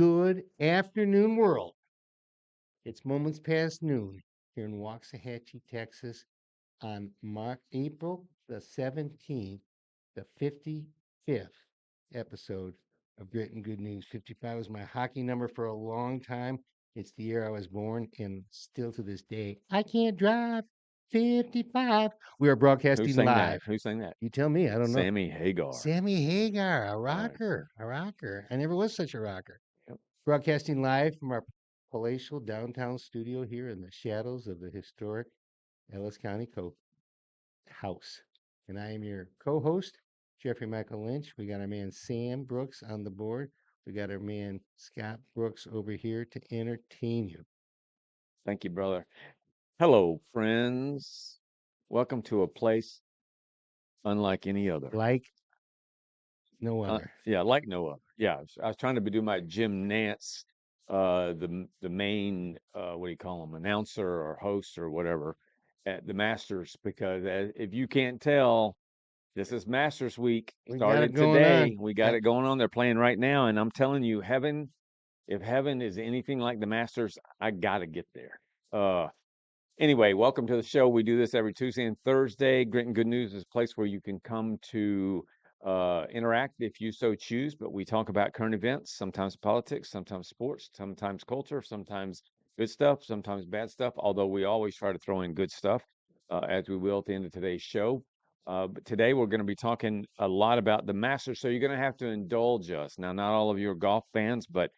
Good afternoon, world. It's moments past noon here in Waxahachie, Texas, on April the 17th, the 55th episode of Grit and Good News. 55 was my hockey number for a long time. It's the year I was born, and still to this day, I can't drive 55. We are Who broadcasting sang that? live. Who sang that? You tell me, I don't know. Sammy Hagar. Sammy Hagar, a Right. rocker. I never was such a rocker. Yep. Broadcasting live from our palatial downtown studio here in the shadows of the historic Ellis County House. And I am your co-host, Jeffrey Michael Lynch. We got our man Sam Brooks on the board. We got our man Scott Brooks over here to entertain you. Thank you, brother. Hello, friends. Welcome to a place unlike any other. Like no other. Yeah, like no other. Yeah, I was trying to do my Jim Nance, the main what do you call him, announcer or host or whatever at the Masters, because if you can't tell, this is Masters Week. We got Started it going today. on. We got it going on. They're playing right now, and I'm telling you, if heaven is anything like the Masters, I gotta get there. Anyway, welcome to the show. We do this every Tuesday and Thursday. Grit and Good News is a place where you can come to interact if you so choose, but we talk about current events, sometimes politics, sometimes sports, sometimes culture, sometimes good stuff, sometimes bad stuff, although we always try to throw in good stuff, as we will at the end of today's show. But today we're going to be talking a lot about the Masters, so you're going to have to indulge us. Now, not all of you are golf fans, but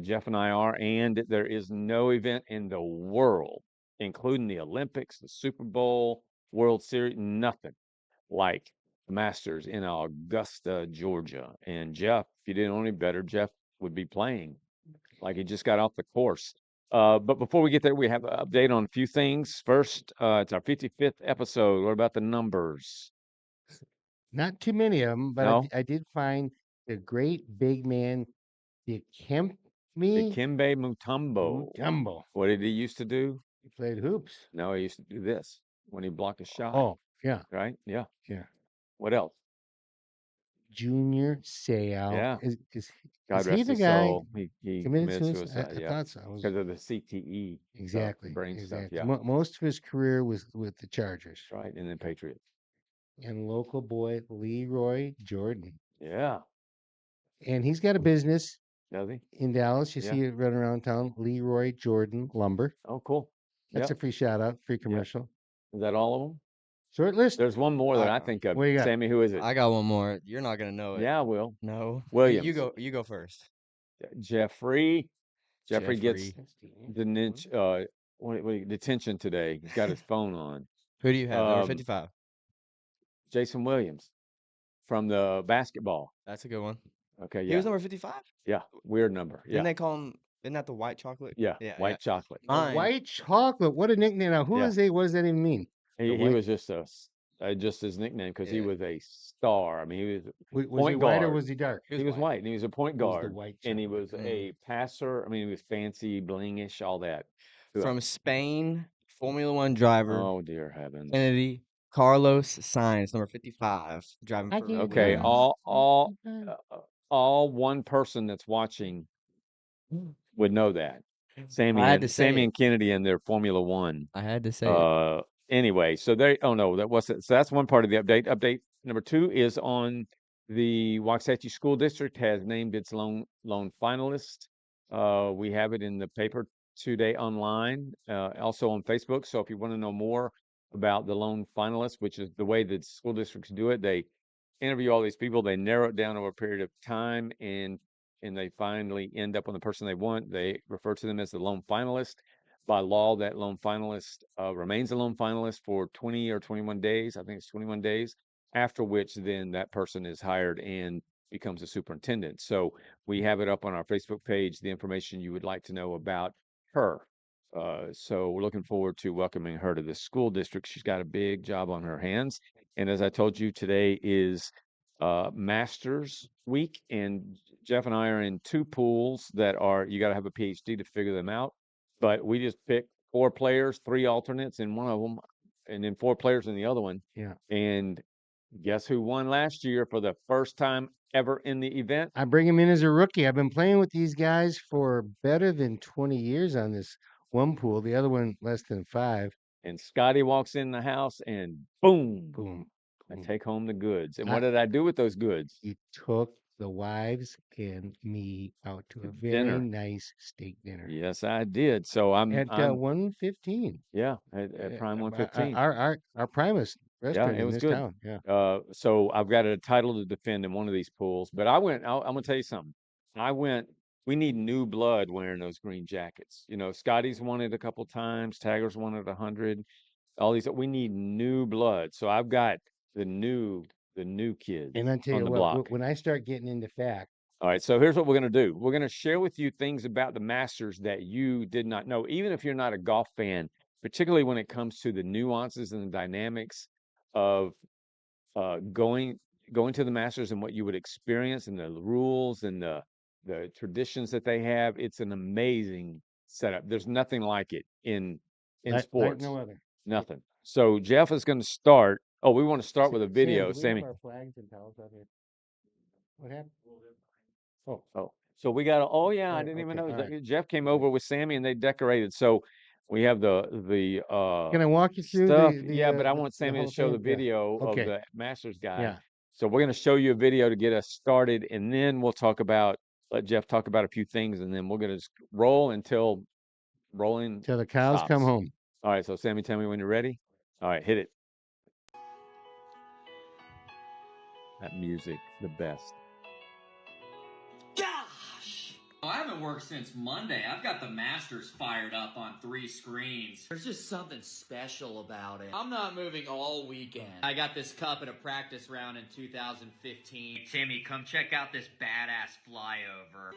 Jeff and I are, and there is no event in the world, including the Olympics, the Super Bowl, World Series, nothing like the Masters in Augusta, Georgia. And Jeff, if you didn't know any better, Jeff would be playing like he just got off the course. But before we get there, we have an update on a few things. First, it's our 55th episode. What about the numbers? Not too many of them, but No? I did find the great big man, Dikembe Dikembe Mutombo. Mutombo. What did he used to do? He played hoops. No, he used to do this when he blocked a shot, Oh, yeah, right? Yeah. yeah. What else? Junior Seau. Yeah. Is God he rest the his guy soul. He committed committed suicide? suicide, I yeah, thought so. I was because of the CTE stuff, the exactly, brain stuff, exactly. yeah, Most of his career was with the Chargers right, and then Patriots. and local boy Leroy Jordan. Yeah, And he's got a business does he? in Dallas. You Yeah. see it running around town, Leroy Jordan Lumber. Oh, cool. That's Yeah, a free shout out, free commercial. is that all of them? Short list. There's one more that I I think of. What do you got? Sammy, who is it? I got one more. You're not gonna know it. Yeah, I will. No. Williams. You go first. Jeffrey. Jeffrey gets Jeffrey. detention today. He's got his phone on. Who do you have? Number Um, 55. Jason Williams from the basketball. That's a good one. Okay, He yeah, was number 55? yeah, weird number. Didn't Yeah, they call him? Isn't that the white chocolate? yeah, Yeah. white chocolate. Mine. White chocolate. What a nickname. Now, who Yeah. is he? What does that even mean? He white- was just just his nickname because he Yeah. was a star. I mean, he was Was he point white or guard. was he dark? He was white, and he was a point He was the guard, white and he chocolate. was a passer. I mean, he was fancy, blingish, all that. Who From else? Spain, Formula One driver, Oh dear heavens! Kennedy, Carlos Sainz, number 55, driving I for can't Okay, drive. all one person that's watching would know that. Sammy I had and to say Sammy it. and Kennedy and their Formula One. I had to say it. Anyway, so they. Oh no, that wasn't. So that's one part of the update. Update number 2 is on the Waxahachie School District has named its loan finalist. We have it in the paper today online, also on Facebook. So if you want to know more about the loan finalists, which is the way that school districts do it, they interview all these people, they narrow it down over a period of time, and they finally end up on the person they want. They refer to them as the loan finalist. By law, that loan finalist remains a loan finalist for 20 or 21 days. I think it's 21 days, after which then that person is hired and becomes a superintendent. So we have it up on our Facebook page, the information you would like to know about her. So we're looking forward to welcoming her to the school district. She's got a big job on her hands. And as I told you, today is Masters Week, and Jeff and I are in 2 pools that are, you got to have a PhD to figure them out. But we just picked 4 players, 3 alternates in one of them, and then 4 players in the other one. Yeah. And Guess who won last year for the first time ever in the event? I bring him in as a rookie. I've been playing with these guys for better than 20 years on this one pool. The other one less than 5. And Scotty walks in the house and boom, Boom. I boom. take home the goods. And I- what did I do with those goods? You took the wives and me out to a very Dinner. nice steak dinner Yes, I did. So I'm at 115. yeah, at Prime Our 115. our Primus Yeah, restaurant it in was this good. town. Yeah. So I've got a title to defend in one of these pools, but I'm gonna tell you something. We need new blood wearing those green jackets. You know, Scotty's won it a couple times, Tagger's won it 100, all these, we need new blood. So I've got the new kids And I tell on you the what, block. when I start getting into fact, All right, so here's what we're going to do. We're going to share with you things about the Masters that you did not know, even if you're not a golf fan, particularly when it comes to the nuances and the dynamics of going to the Masters and what you would experience and the rules and the traditions that they have. It's an amazing setup. There's nothing like it in like sports. no other. Nothing. So Jeff is going to start. Oh, we want to start with a Sam, video, do we Sammy. have our flags and towels out here? What happened? Oh, Oh, so we got. Oh yeah, I Oh, didn't even okay, know all that right. Jeff came over with Sammy and they decorated. So we have the Can I walk you through stuff. the Yeah, but I want the Sammy to whole show the thing? Yeah. video of Okay. the Masters guy. Yeah. So we're going to show you a video to get us started, and then we'll let Jeff talk about a few things, and then we're going to just roll until rolling Till the cows come stops. home. All right, so Sammy, tell me when you're ready. All right, hit it. That music, the best. Gosh! I haven't worked since Monday. I've got the Masters fired up on 3 screens. There's just something special about it. I'm not moving all weekend. I got this cup at a practice round in 2015. Timmy, come check out this badass flyover.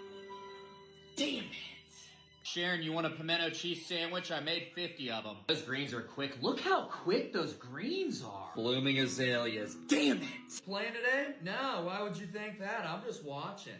Damn it! Sharon, you want a pimento cheese sandwich? I made 50 of them. Those greens are quick. Look how quick those greens are. Blooming azaleas. Damn it! Playing today? No, why would you think that? I'm just watching.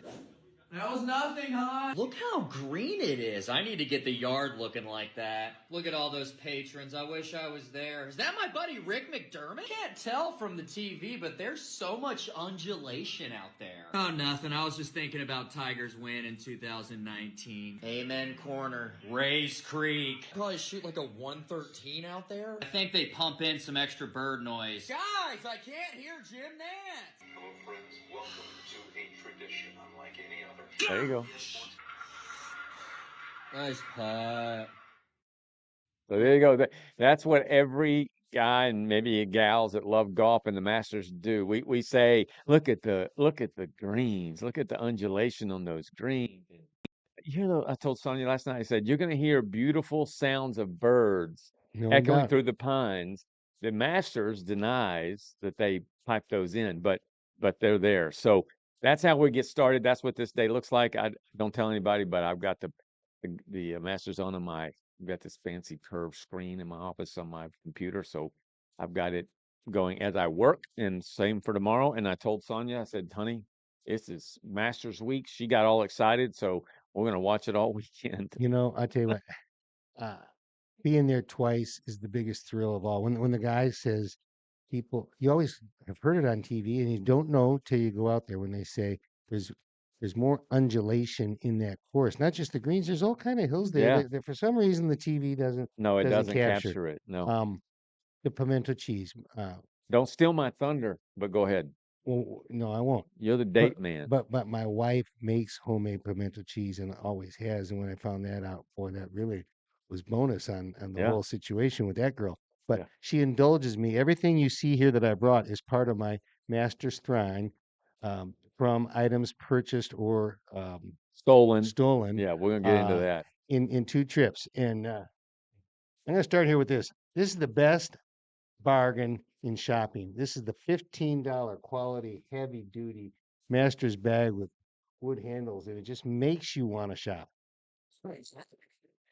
That was nothing, huh? Look how green it is. I need to get the yard looking like that. Look at all those patrons. I wish I was there. Is that my buddy Rick McDermott? Can't tell from the TV, but there's so much undulation out there. Oh, nothing. I was just thinking about Tiger's win in 2019. Amen corner. Rays Creek. Probably shoot like a 113 out there. I think they pump in some extra bird noise. Guys, I can't hear Jim Nance. Hello, friends. Welcome to a tradition unlike any other. There you go. Nice putt. So there you go. That's what every guy and maybe gals that love golf and the Masters do. We say, look at the greens, look at the undulation on those greens. You know, I told Sonia last night, I said, you're going to hear beautiful sounds of birds No echoing doubt. through the pines. The Masters denies that they pipe those in, but they're there. So that's how we get started. That's what this day looks like. I don't tell anybody, but I've got the Masters on I've got this fancy curved screen in my office on my computer. So I've got it going as I work, and same for tomorrow. And I told Sonia, I said, honey, this is Masters week. She got all excited. So we're going to watch it all weekend. You know, I tell you what, being there twice is the biggest thrill of all. When the guy says, people, you always have heard it on TV, and you don't know till you go out there when they say there's more undulation in that course. Not just the greens. There's all kind of hills there Yeah. that for some reason the TV doesn't. No, it doesn't capture. capture it. No. The pimento cheese. Don't steal my thunder, but go ahead. Well, no, I won't. You're the date man. But my wife makes homemade pimento cheese and always has. And when I found that out, boy, that really was bonus on the Yeah. whole situation with that girl. But Yeah. she indulges me. Everything you see here that I brought is part of my master's thrine, from items purchased or Stolen. stolen. Yeah, we're gonna get into that. In 2 trips. And I'm gonna start here with this. This is the best bargain in shopping. This is the $15 quality, heavy duty master's bag with wood handles, and it just makes you want to shop.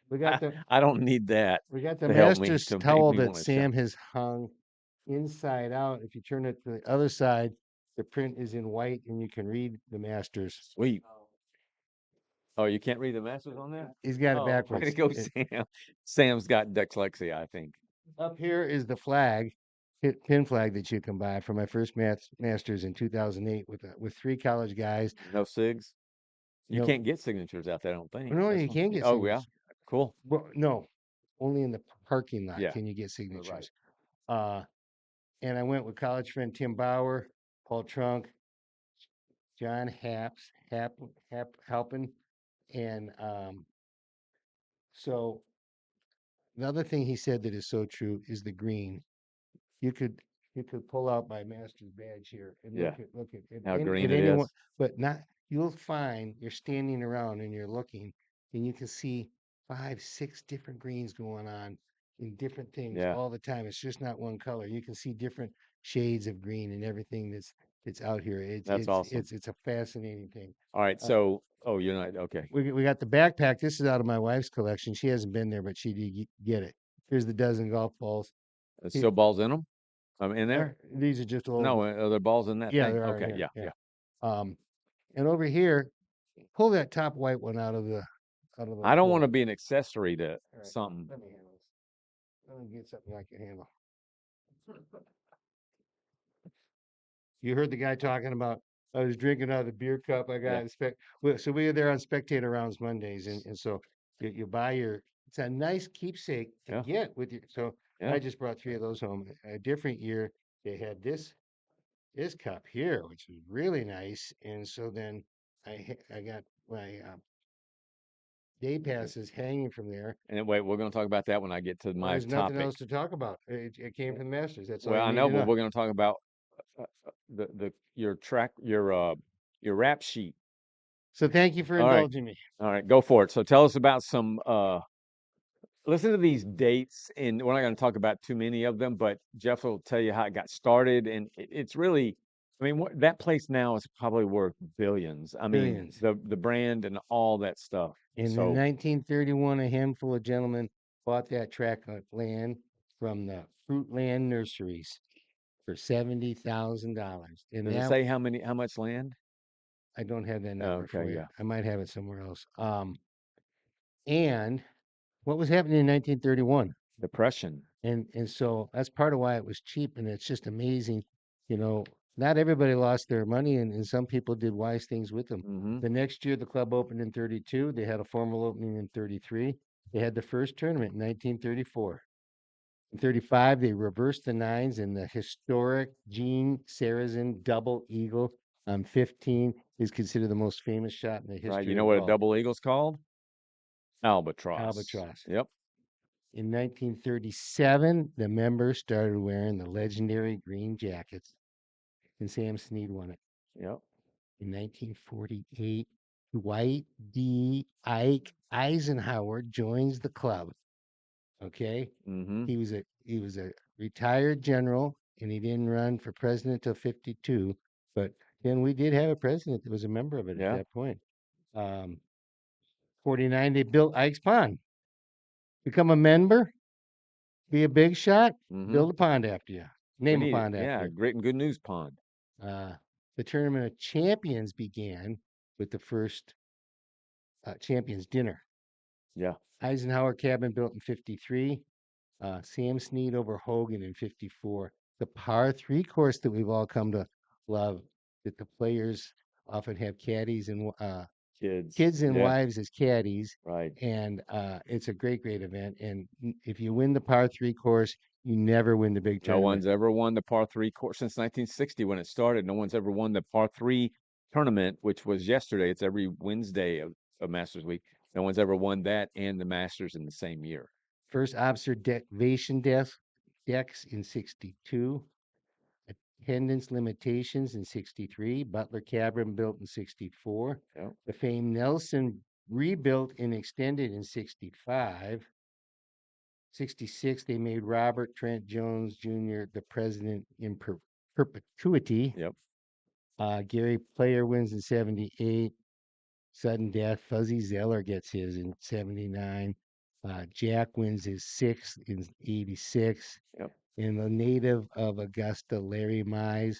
We got the I don't need that. we got the to help me, master's to make towel me that wanna shop. Sam has hung inside out. If you turn it to the other side, the print is in white, and you can read the master's. Sweet. Oh, you can't read the Masters on there? He's got it Oh, way backwards. to go, Sam. Sam's got dyslexia, I think. Up here is the flag, pin flag that you can buy for my first Masters in 2008 with 3 college guys. No SIGs. You No, can't get signatures out there, I don't think. no, That's you one. can get Oh yeah, signatures. cool. Well, no, only in the parking lot Yeah, can you get right. signatures. Uh, and I went with college friend Tim Bauer, Paul Trunk, John Halpin, and so the other thing he said that is so true is the green. You could you could pull out my master's badge here and Yeah. look at How green at it anyone, is. but not you'll find you're standing around and you're looking and you can see 5, 6 different greens going on in different things Yeah, all the time. It's just not one color. You can see different shades of green and everything that's out here. that's awesome. It's a fascinating thing. All right, Uh, so you're not okay. we got the backpack. This is out of my wife's collection. She hasn't been there, but she did get it. Here's the dozen golf balls. There's He- still balls in them. In there? These are just old. No, are there balls in that Yeah, thing? there are Okay, here. yeah, Yeah. yeah. Um, and over here, pull that top white one out of the I don't want to folder. be an accessory to All right, something. let me handle this. Let me get something I can handle. You heard the guy talking about I was drinking out of the beer cup I got Yeah. in so we were there on Spectator Rounds Mondays, and so you buy your. It's a nice keepsake to Yeah. get with you. So Yeah. I just brought 3 of those home. A different year, they had this cup here, which is really nice. And so then I got my day passes hanging from there. And then, wait, we're going to talk about that when I get to Well, my there's nothing topic. else to talk about. It came from the Masters. That's all Well, you I need know, to but know. we're going to talk about your rap sheet. So thank you for All right. indulging me. All right, go for it. So tell us about some listen to these dates, and we're not going to talk about too many of them, but Jeff will tell you how it got started, and it's really, I mean, that place now is probably worth billions. I mean, Billions. the brand and all that stuff. In So 1931, a handful of gentlemen bought that tract of land from the Fruitland Nurseries for $70,000. And does it that say how much land? I don't have that Oh, number for okay, you. yeah, I might have it somewhere else. And what was happening in 1931? depression. And so that's part of why it was cheap, and it's just amazing. You know, not everybody lost their money, and some people did wise things with them. Mm-hmm. The next year, the club opened in 32. They had a formal opening in 33. They had the first tournament in 1934. In 35, they reversed the nines, and the historic Gene Sarazen double eagle on 15 is considered the most famous shot in the Right. You history know of what a golf. double eagle's called? Albatross. Albatross. Yep. In 1937, the members started wearing the legendary green jackets, and Sam Snead won it. Yep. In 1948, Dwight D. Ike Eisenhower joins the club. Okay, Mm-hmm. he was a retired general, and he didn't run for president until 52. But then we did have a president that was a member of it at Yeah. that point. 49, they built Ike's Pond. Become a member, be a big shot, Mm-hmm. build a pond after you. We Name a need it. pond after Yeah, you. Great and Good News Pond. The Tournament of Champions began with the first Champions Dinner. Yeah. Eisenhower Cabin built in 53. Sam Snead over Hogan in 54. The par 3 course that we've all come to love, that the players often have caddies and kids and Yeah. wives as caddies. Right. And it's a great event. And if you win the par 3 course, you never win the big No tournament. one's ever won the par 3 course since 1960 when it started. No one's ever won the par 3 tournament, which was yesterday. It's every Wednesday of Masters Week. No one's ever won that and the Masters in the same year. First observation decks in 62. Attendance limitations in 63. Butler Cabin built in 64. Yep. The famed Nelson rebuilt and extended in 65. 66, they made Robert Trent Jones Jr. the president in perpetuity. Yep. Gary Player wins in 78. Sudden death. Fuzzy Zeller gets his in 79. Jack wins his 6th in 86. Yep. And the native of Augusta, Larry Mize,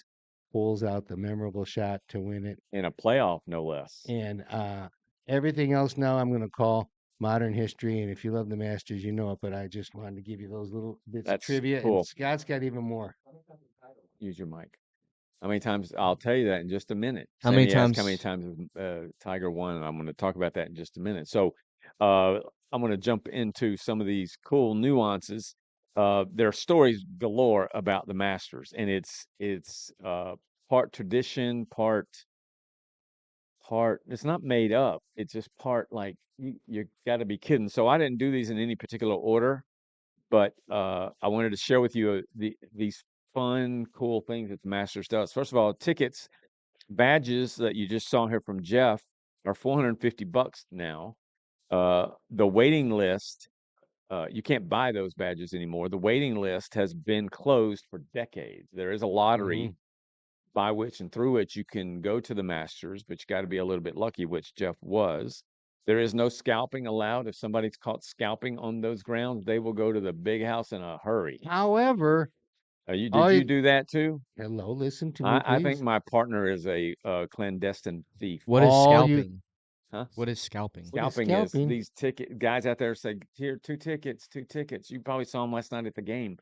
pulls out the memorable shot to win it. In a playoff, no less. And everything else now I'm going to call modern history. And if you love the Masters, you know it. But I just wanted to give you those little bits of That's trivia. cool. And Scott's got even more. use your mic. How many times? I'll tell you that in just a minute. How many Sammy asked how many times? times Tiger won, and I'm going to talk about that in just a minute. So uh, I'm going to jump into some of these cool nuances. There are stories galore about the Masters, and it's part tradition, part. It's not made up. It's just part like you got to be kidding. So I didn't do these in any particular order, but I wanted to share with you these fun, cool things that the Masters does. First of all, tickets, badges that you just saw here from Jeff are $450 now. The waiting list, you can't buy those badges anymore. The waiting list has been closed for decades. There is a lottery by which and through which you can go to the Masters, but you got to be a little bit lucky, which Jeff was. There is no scalping allowed. If somebody's caught scalping on those grounds, they will go to the big house in a hurry. However, Did you do that too? hello, listen to me, I think please. my partner is a clandestine thief. What is All you scalping? Huh? What is scalping? What is Scalping is scalping? these ticket guys out there say, here, 2 tickets, 2 tickets. You probably saw them last night at the game.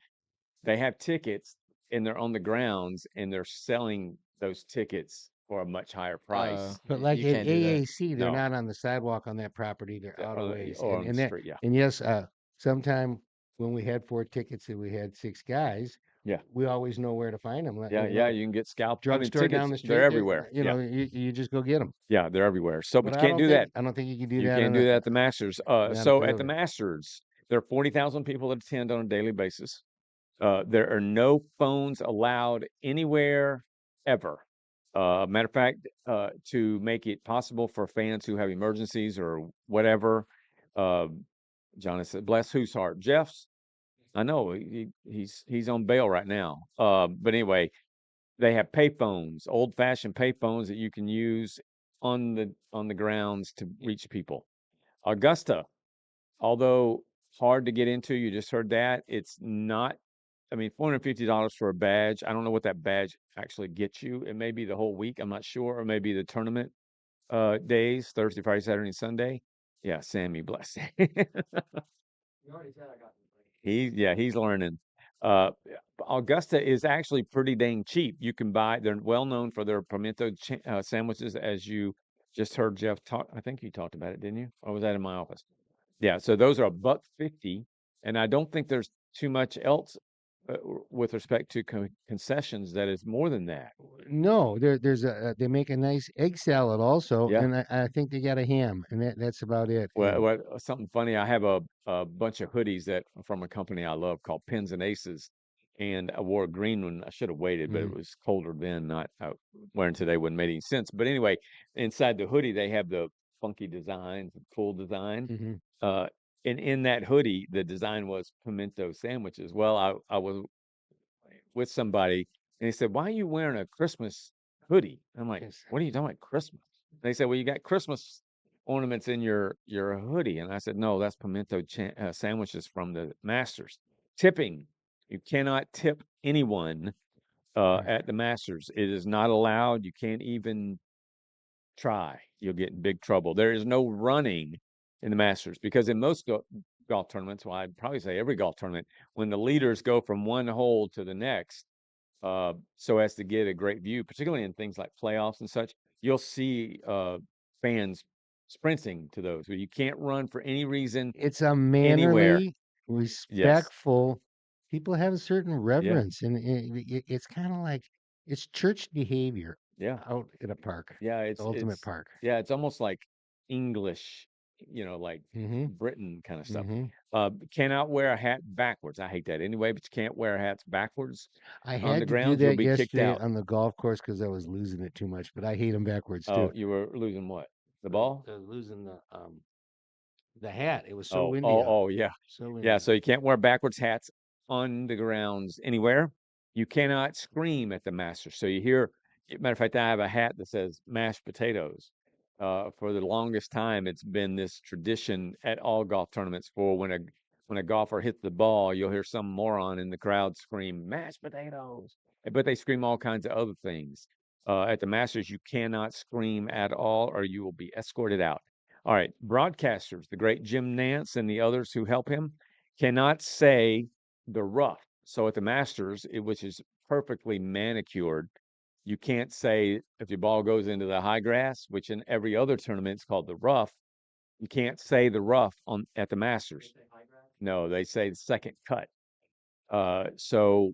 They have tickets and they're on the grounds and they're selling those tickets for a much higher price. But like You at can't do that. AAC, they're No, not on the sidewalk on that property. They're out a ways. or And on the and that street. Yeah, and yes, sometime when we had 4 tickets and we had 6 guys, yeah, we always know where to find them. Like, yeah, yeah. You can get scalped. I mean, drugstore down tickets, the they're street. everywhere. Yeah, You just go get them. yeah, they're everywhere. So, but But you can't do that. I don't think you can do You that can't on do a that at the Masters. not So at the really. Masters, there are 40,000 people that attend on a daily basis. There are no phones allowed anywhere ever. Matter of fact, to make it possible for fans who have emergencies or whatever, uh, Jonathan, bless whose heart? Jeff's. I know he's on bail right now. But anyway, they have payphones, old-fashioned payphones that you can use on the grounds to reach people. Augusta, although hard to get into, you just heard that. It's not, I mean, $450 for a badge. I don't know what that badge actually gets you. It may be the whole week, I'm not sure, or maybe the tournament days, Thursday, Friday, Saturday, and Sunday. Yeah, Sammy, bless. He's learning. Uh, Augusta is actually pretty dang cheap. You can buy, they're well known for their pimento sandwiches, as you just heard Jeff talk. I think you talked about it, didn't you? Or was that in my office? Yeah, so those are $1.50, and I don't think there's too much else with respect to concessions that is more than that. No, there's they make a nice egg salad also, Yeah. and I think they got a ham, and that's about it. Well, And something funny. I have a bunch of hoodies that from a company I love called Pins and Aces, and I wore a green one. I should have waited, but it was colder then. Not wearing today wouldn't make any sense. But anyway, inside the hoodie they have the funky designs, cool design. Mhm. Uh, and in that hoodie, the design was pimento sandwiches. Well, I was with somebody and they said, "Why are you wearing a Christmas hoodie?" I'm like, Yes. "What are you talking about, Christmas?" They said, "Well, you got Christmas ornaments in your hoodie." And I said, "No, that's pimento sandwiches from the Masters." Tipping. You cannot tip anyone Right. at the Masters. It is not allowed. You can't even try. You'll get in big trouble. There is no running in the Masters because in most golf tournaments, well, I'd probably say every golf tournament, when the leaders go from one hole to the next, so as to get a great view, particularly in things like playoffs and such, you'll see fans sprinting to those. But you can't run for any reason It's a anywhere. mannerly, Yes. respectful. People have a certain Yeah. reverence, and it's kind of like it's church behavior Yeah. out at a park, Yeah. the ultimate park. It's almost like English, like Mm-hmm. Britain kind of stuff. Mm-hmm. Cannot wear a hat backwards. I hate that anyway, but you can't wear hats backwards I on the had to do grounds. You'll that be kicked yesterday out. on the golf course because I was losing it too much, but I hate them backwards Oh, too. you were losing what? The ball? I was losing the hat. It was so windy out. Oh, yeah. So windy Yeah, out. so you can't wear backwards hats on the grounds anywhere. You cannot scream at the Masters. So you hear, matter of fact, I have a hat that says mashed potatoes. For the longest time, it's been this tradition at all golf tournaments for when a golfer hits the ball, you'll hear some moron in the crowd scream mashed potatoes. But they scream all kinds of other things. At the Masters, you cannot scream at all, or you will be escorted out. All right, broadcasters, the great Jim Nance and the others who help him, cannot say the rough. So at the Masters, which is perfectly manicured, you can't say if your ball goes into the high grass, which in every other tournament is called the rough. You can't say the rough at the Masters. No, they say the second cut. So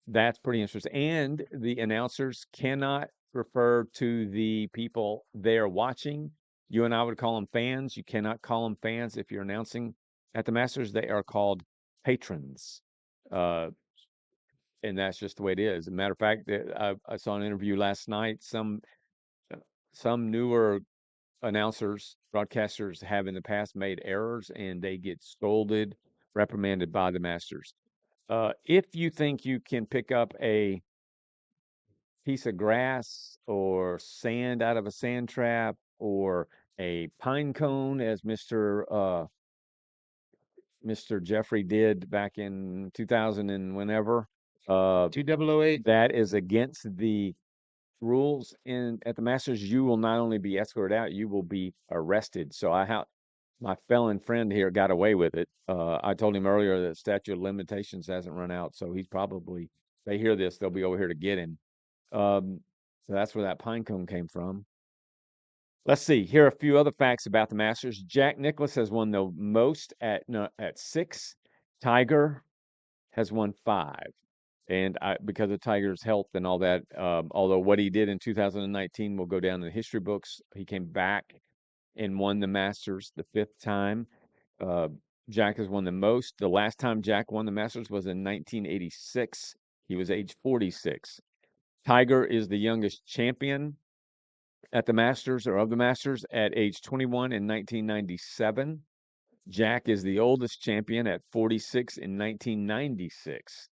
that's pretty interesting. And the announcers cannot refer to the people they're watching. You and I would call them fans. You cannot call them fans if you're announcing at the Masters. They are called patrons. And that's just the way it is. As a matter of fact, I saw an interview last night. Some newer announcers, broadcasters have in the past made errors and they get scolded, reprimanded by the Masters. If you think you can pick up a piece of grass or sand out of a sand trap or a pine cone, as Mr. Jeffrey did back in 2000 and whenever, 2008. that is against the rules at the Masters. You will not only be escorted out, you will be arrested. So my felon friend here got away with it. I told him earlier that statute of limitations hasn't run out, so he's probably, they hear this, they'll be over here to get him. So that's where that pine cone came from. Let's see. Here are a few other facts about the Masters. Jack Nicklaus has won the most at 6. Tiger has won 5. And because of Tiger's health and all that, although what he did in 2019 will go down in the history books, he came back and won the Masters the 5th time. Jack has won the most. The last time Jack won the Masters was in 1986. He was age 46. Tiger is the youngest champion at the Masters or of the Masters at age 21 in 1997. Jack is the oldest champion at 46 in 1996.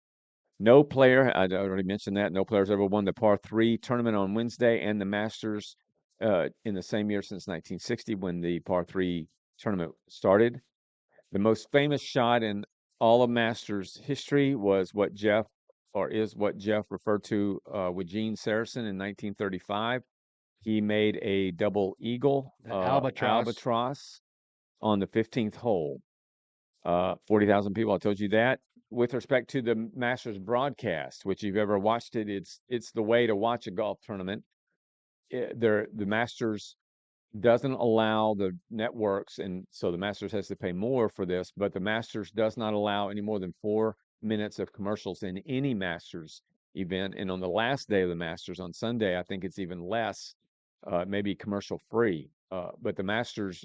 No player, I already mentioned that, no player's ever won the par 3 tournament on Wednesday and the Masters in the same year since 1960 when the par 3 tournament started. The most famous shot in all of Masters history was what Jeff referred to with Gene Sarazen in 1935. He made a double eagle, albatross on the 15th hole. 40,000 people, I told you that. With respect to the Masters broadcast, which you've ever watched it, it's the way to watch a golf tournament. The Masters doesn't allow the networks, and so the Masters has to pay more for this, but the Masters does not allow any more than 4 minutes of commercials in any Masters event. And on the last day of the Masters, on Sunday, I think it's even less, maybe commercial free. But the Masters,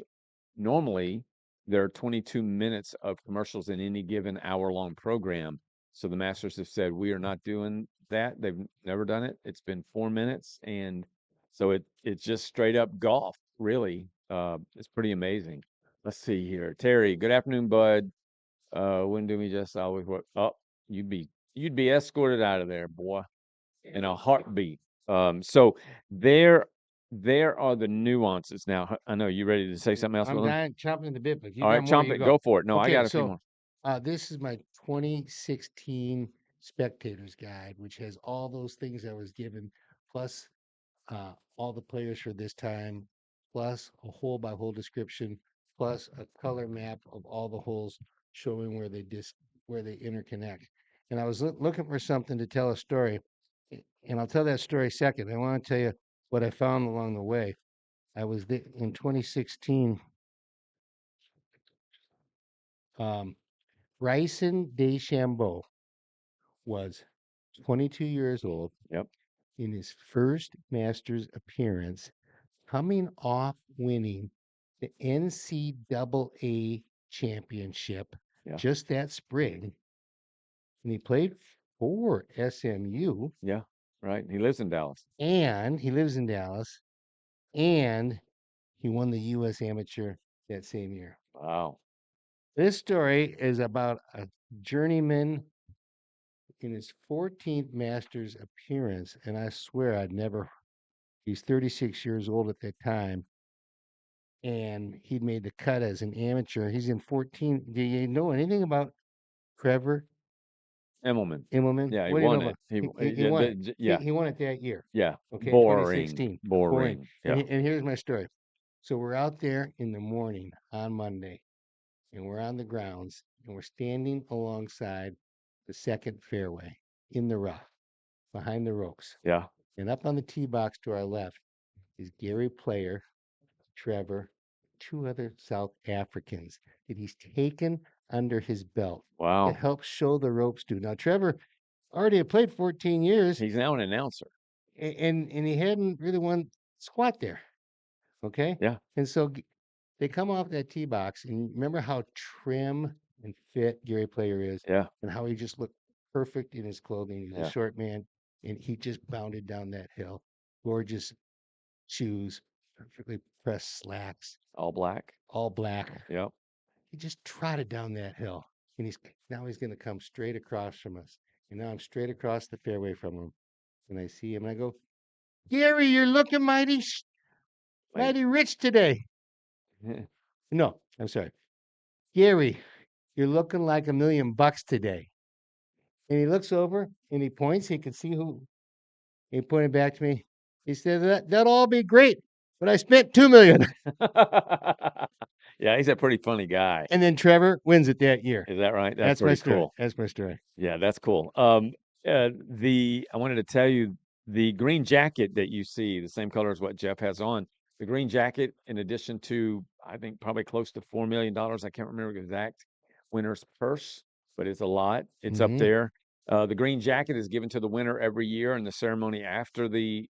normally, there are 22 minutes of commercials in any given hour-long program. So the Masters have said, we are not doing that. They've never done it. It's been 4 minutes, and so it's just straight up golf, really. It's pretty amazing. Let's see here. Terry, good afternoon, bud. When do we just always work? Oh, you'd be escorted out of there, boy, in a heartbeat. So there are the nuances. Now, I know you ready to say something else, I'm Willem? dying, chomping at the bit, but if you All got right, more, chomp you it. go. Go for it. No, I Okay, got a few so more. this is my 2016 spectators guide, which has all those things I was given, plus all the players for this time, plus a hole by hole description, plus a color map of all the holes showing where they interconnect. And I was looking for something to tell a story, and I'll tell that story second. I want to tell you what I found along the way. I was in 2016. Bryson DeChambeau was 22 years old. Yep. In his first Masters appearance, coming off winning the NCAA championship Yeah. just that spring. And he played for SMU. Yeah. Right. He lives in Dallas. And he lives in Dallas. And he won the U.S. Amateur that same year. Wow. This story is about a journeyman in his 14th Masters appearance. And I swear he's 36 years old at that time. And he'd made the cut as an amateur. He's in 14. Do you know anything about Trevor Immelman. Immelman? Yeah, he What do you won know it. about? He won it. Yeah. He won it that year. Yeah. Okay, Boring. 2016. Boring. Yeah. And here's my story. So we're out there in the morning on Monday, and we're on the grounds, and we're standing alongside the second fairway in the rough behind the ropes. Yeah. And up on the tee box to our left is Gary Player, Trevor, two other South Africans that he's taken under his belt to Wow. help show the ropes to. Now, Trevor already had played 14 years He's now an announcer. and he hadn't really won squat there. Okay. Yeah. And so they come off that tee box, and remember how trim and fit Gary Player is, Yeah. and how he just looked perfect in his clothing. He's Yeah. a short man, and he just bounded down that hill. Gorgeous shoes, perfectly pressed slacks, All black. all black. Yep. He just trotted down that hill, and he's going to come straight across from us. And now I'm straight across the fairway from him, and I see him, and I go, Gary, you're looking mighty rich today. No, I'm sorry. Gary, you're looking like $1 million today. And he looks over and he points. He can see who. He pointed back to me. He said, that'll all be great, but I spent $2 million. Yeah, he's a pretty funny guy. And then Trevor wins it that year. Is that right? That's my pretty story. cool. That's my story. Yeah, that's cool. I wanted to tell you the green jacket that you see, the same color as what Jeff has on. The green jacket, in addition to, I think, probably close to $4 million. I can't remember the exact winner's purse, but it's a lot. It's up Mhm. there. The green jacket is given to the winner every year in the ceremony after the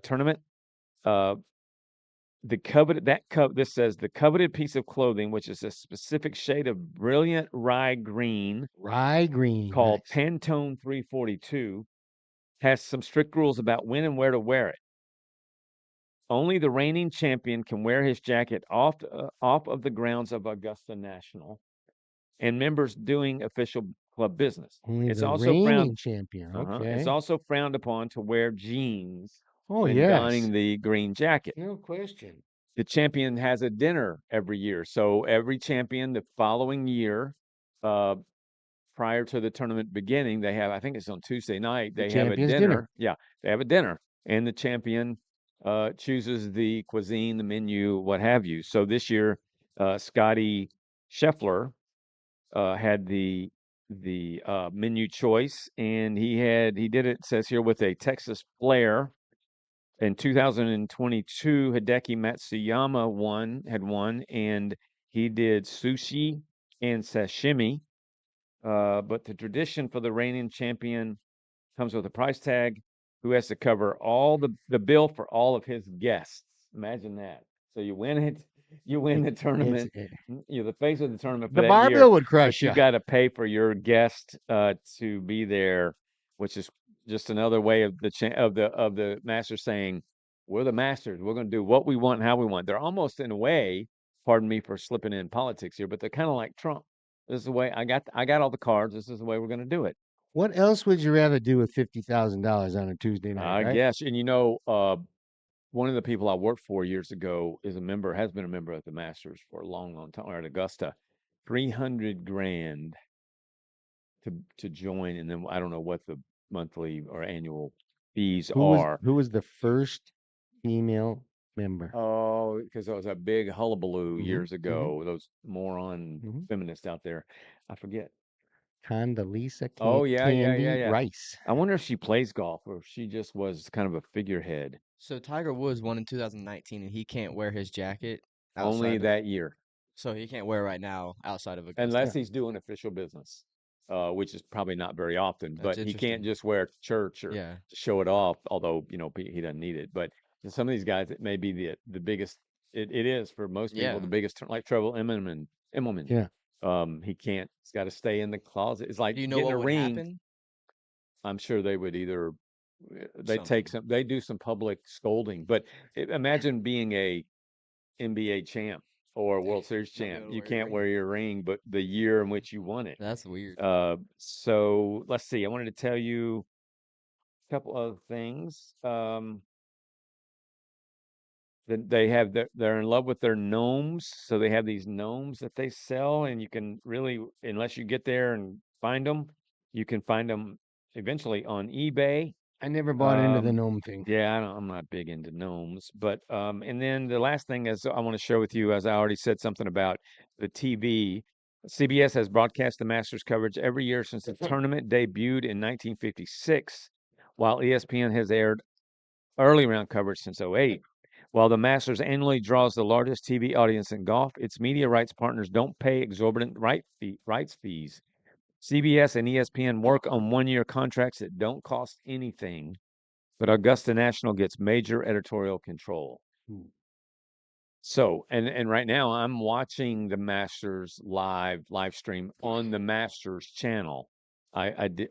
tournament. This says the coveted piece of clothing, which is a specific shade of brilliant rye green Rye green. called Nice. Pantone 342, has some strict rules about when and where to wear it. Only the reigning champion can wear his jacket off of the grounds of Augusta National, and members doing official club business. Only It's the also reigning frowned. champion. It's Okay. also frowned upon to wear jeans Oh, when yes. donning the green jacket. No question. The champion has a dinner every year. So every champion the following year, prior to the tournament beginning, they have, I think it's on Tuesday night, The they have a champion's dinner. dinner. Yeah, they have a dinner. And the champion chooses the cuisine, the menu, what have you. So this year, Scotty Scheffler had the menu choice, and he did it, says here, with a Texas flair. In 2022, Hideki Matsuyama had won, and he did sushi and sashimi. But the tradition for the reigning champion comes with a price tag, who has to cover all the bill for all of his guests. Imagine that. So you win it, you win the tournament, you're the face of the tournament for The that bar year, bill would but crush you you. got to pay for your guest to be there, which is just another way of the Masters saying, we're the Masters. We're going to do what we want and how we want. They're almost, in a way, pardon me for slipping in politics here, but they're kind of like Trump. This is the way I got all the cards. This is the way we're going to do it. What else would you rather do with $50,000 on a Tuesday night? I Right? guess. And one of the people I worked for years ago has been a member at the Masters for a long, long time, or at Augusta. 300 grand to join, and then I don't know what the monthly or annual fees are. Who was the first female member? Oh, because there was a big hullabaloo Mhm, years ago. Those moron Mhm. feminists out there. I forget. Condoleezza Oh, yeah, Candy yeah. Rice. I wonder if she plays golf or if she just was kind of a figurehead. So Tiger Woods won in 2019, and he can't wear his jacket Only outside of. that year, So he can't wear it right now outside of Augusta. unless he's doing official business, which is probably not very often. That's But he can't interesting. just wear it to church or Yeah. to show it off. Although he doesn't need it. But some of these guys, it may be the biggest. It is for most people Yeah. the biggest. Like Trevor Immelman. Yeah. He can't. He's got to stay in the closet. It's like Do you know getting what a would ring. happen? I'm sure they would either Something. they do some public scolding. But imagine being a NBA champ or a World Series Not being champ. able to You wear your can't ring. wear your ring, but the year in which you won it. That's weird. So let's see. I wanted to tell you a couple other things. That they're in love with their gnomes, so they have these gnomes that they sell, and you can really, unless you get there and find them, you can find them eventually on eBay. I never bought into the Um, gnome thing. Yeah, I'm not big into gnomes, but and then the last thing is I want to share with you, as I already said something about the TV. CBS has broadcast the Masters coverage every year since the tournament debuted in 1956, while ESPN has aired early round coverage since '08. While the Masters annually draws the largest TV audience in golf, its media rights partners don't pay exorbitant rights fees. CBS and ESPN work on one-year contracts that don't cost anything, but Augusta National gets major editorial control. So, and right now I'm watching the Masters live stream on the Masters channel.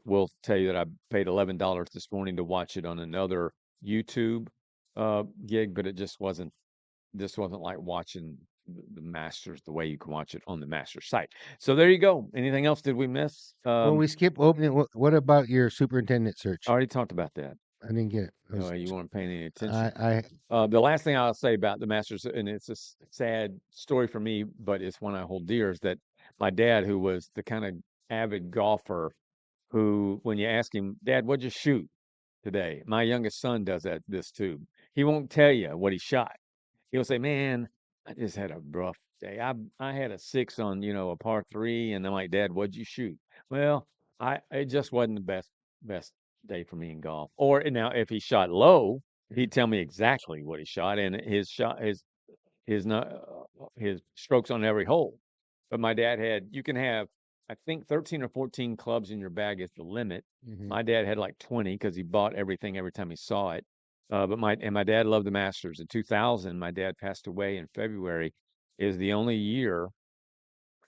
Will tell you that I paid $11 this morning to watch it on another YouTube gig, but this wasn't like watching the Masters the way you can watch it on the Masters site. So there you go. Anything else did we miss? Well, we skip opening. What about your superintendent search? I already talked about that. I didn't get it. No, you weren't paying any attention. I The last thing I'll say about the Masters, and it's a sad story for me, but it's one I hold dear, is that my dad, who was the kind of avid golfer who, when you ask him, Dad, what'd you shoot today? My youngest son does this too. He won't tell you what he shot. He'll say, man, I just had a rough day. I had a 6 on, a par 3, and I'm like, Dad, what'd you shoot? Well, it just wasn't the best day for me in golf. Or now if he shot low, he'd tell me exactly what he shot, and his not his strokes on every hole. But my dad you can have, I think, 13 or 14 clubs in your bag is the limit. My dad had like 20 because he bought everything every time he saw it. But my dad loved the Masters. In 2000, my dad passed away in February. Is the only year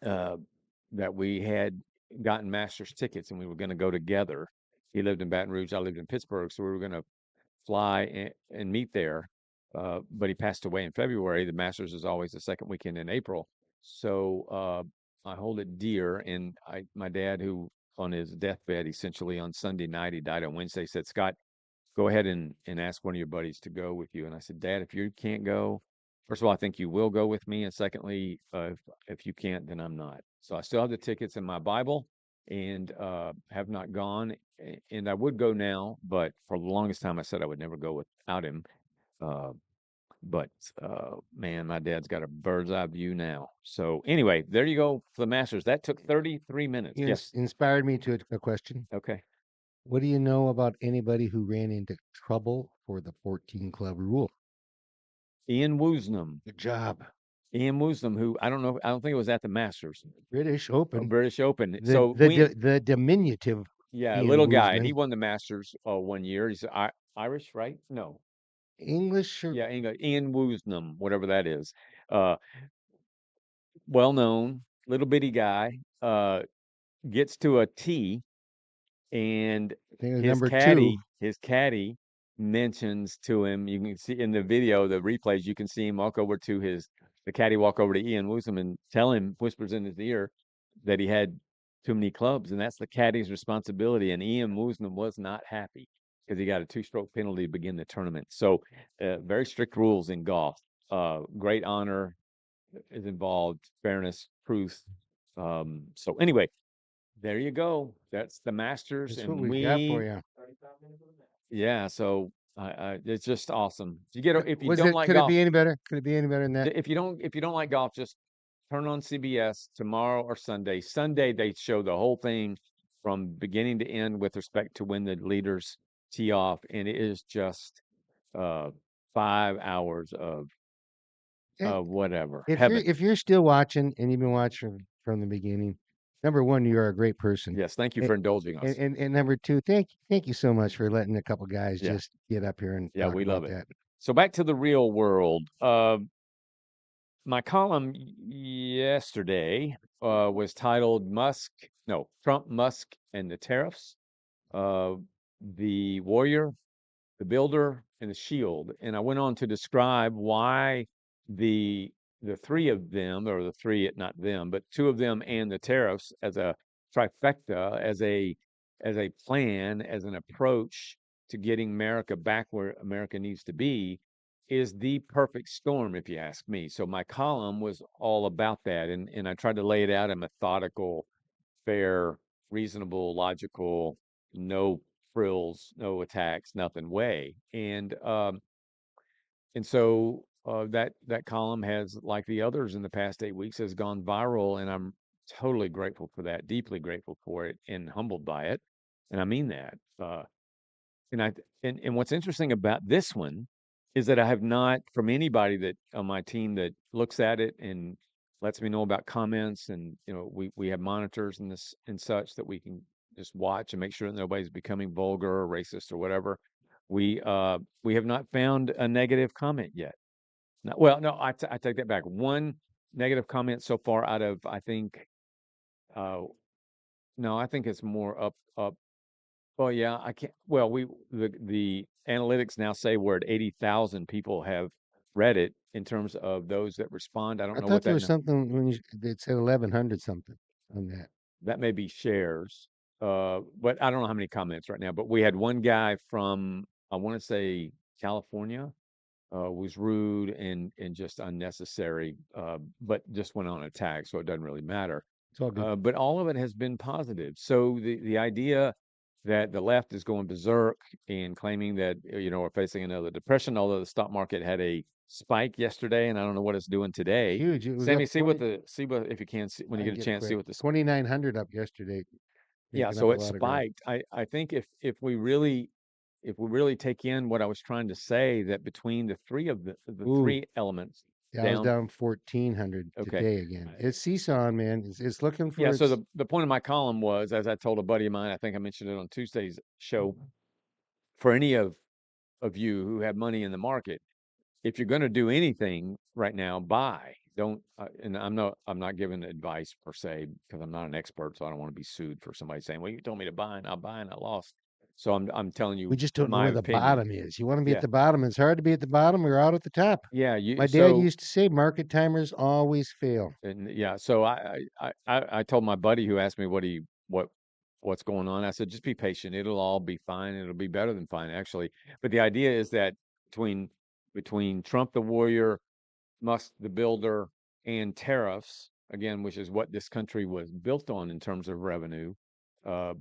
that we had gotten Masters tickets, and we were going to go together. He lived in Baton Rouge. I lived in Pittsburgh, so we were going to fly and meet there. But he passed away in February. The Masters is always the second weekend in April, so I hold it dear. And my dad, who on his deathbed, essentially on Sunday night, he died on Wednesday, said, Scott, go ahead and ask one of your buddies to go with you. And I said, Dad, if you can't go, first of all, I think you will go with me. And secondly, if you can't, then I'm not. So I still have the tickets in my Bible and have not gone. And I would go now, but for the longest time, I said I would never go without him. But man, my dad's got a bird's eye view now. So anyway, there you go for the Masters. That took 33 minutes. you Yes. inspired me to a question. Okay. What do you know about anybody who ran into trouble for the 14 club rule? Ian Woosnam. Good job. Ian Woosnam, who I don't think it was at the Masters. British Open. British Open. The, So the diminutive. yeah, Ian little guy. Woosnam. He won the Masters 1 year. He's Irish, right? No. English or Yeah, Ian Woosnam, whatever that is. Well known, little bitty guy. Gets to a tee, and I think it was his number caddy, 2. his caddy mentions to him. You can see in the video, the replays. You can see him walk over to the caddy, walk over to Ian Woosnam and tell him, whispers in his ear, that he had too many clubs, and that's the caddy's responsibility. And Ian Woosnam was not happy because he got a 2-stroke penalty to begin the tournament. So, very strict rules in golf. Great honor is involved, fairness, truth. So anyway, there you go. That's the Masters, That's and what we got for you. yeah. So it's just awesome. If you Was don't it? like Could golf, it be any better? Could it be any better than that? if you don't like golf, just turn on CBS tomorrow or Sunday. Sunday they show the whole thing from beginning to end with respect to when the leaders tee off, and it is just 5 hours of whatever heaven. If you're still watching and you've been watching from the beginning, number one, you are a great person. Yes, thank you And- for indulging us. And number two, thank you so much for letting a couple guys Yeah. just get up here and Yeah, talk we about love it. that. So back to the real world. My column yesterday was titled Trump, Musk, and the Tariffs. The warrior, the builder, and the shield. And I went on to describe why the three of them, or the three, not them, but two of them and the tariffs as a trifecta, as a plan, as an approach to getting America back where America needs to be, is the perfect storm, if you ask me. So my column was all about that, and I tried to lay it out in a methodical, fair, reasonable, logical, no frills, no attacks, nothing way. And so that column has, like the others in the past 8 weeks, has gone viral, and I'm totally grateful for that, deeply grateful for it, and humbled by it, and I mean that. And and what's interesting about this one is that I have not, from anybody that on my team that looks at it and lets me know about comments, and we have monitors and this and such that we can just watch and make sure that nobody's becoming vulgar or racist or whatever. We have not found a negative comment yet. No, well, no, I take that back. One negative comment so far out of, I think, uh, no, I think it's more up. Well, yeah, I can't. Well, the analytics now say we're at 80,000 people have read it in terms of those that respond. I don't I know thought what there that was something when it said 1,100 something on that. that may be shares. But I don't know how many comments right now. But we had one guy from, I want to say, California, was rude and just unnecessary, but just went on a tag, so it doesn't really matter. It's all good. But all of it has been positive. So the idea that the left is going berserk and claiming that we're facing another depression, although the stock market had a spike yesterday, and I don't know what it's doing today. Huge. It was Sammy, up see 20. what if you can see when you I get a get chance, see quick. what the 2,900 up yesterday, yeah, making up so a it lot of ground. spiked. I think if we really take in what I was trying to say, that between the three of the Ooh, three elements yeah, I was down, down 1,400 okay. today again. It's seesawing, man. It's looking Yeah, for so its. the point of my column was, as I told a buddy of mine, I think I mentioned it on Tuesday's show, for any of you who have money in the market, if you're going to do anything right now, buy. Don't and I'm not giving advice per se, because I'm not an expert, so I don't want to be sued for somebody saying, "Well, you told me to buy and I buy and I lost." So I'm telling We you just don't know my where the opinion. bottom is. You want to be at Yeah. the bottom. It's hard to be at the bottom. We're out at the top. Yeah, you My dad so used to say market timers always fail. and yeah, so I told my buddy who asked me what's going on. I said, just be patient. It'll all be fine. It'll be better than fine, actually. But the idea is that between between Trump the warrior, Musk the builder, and tariffs, again, which is what this country was built on in terms of revenue, uh,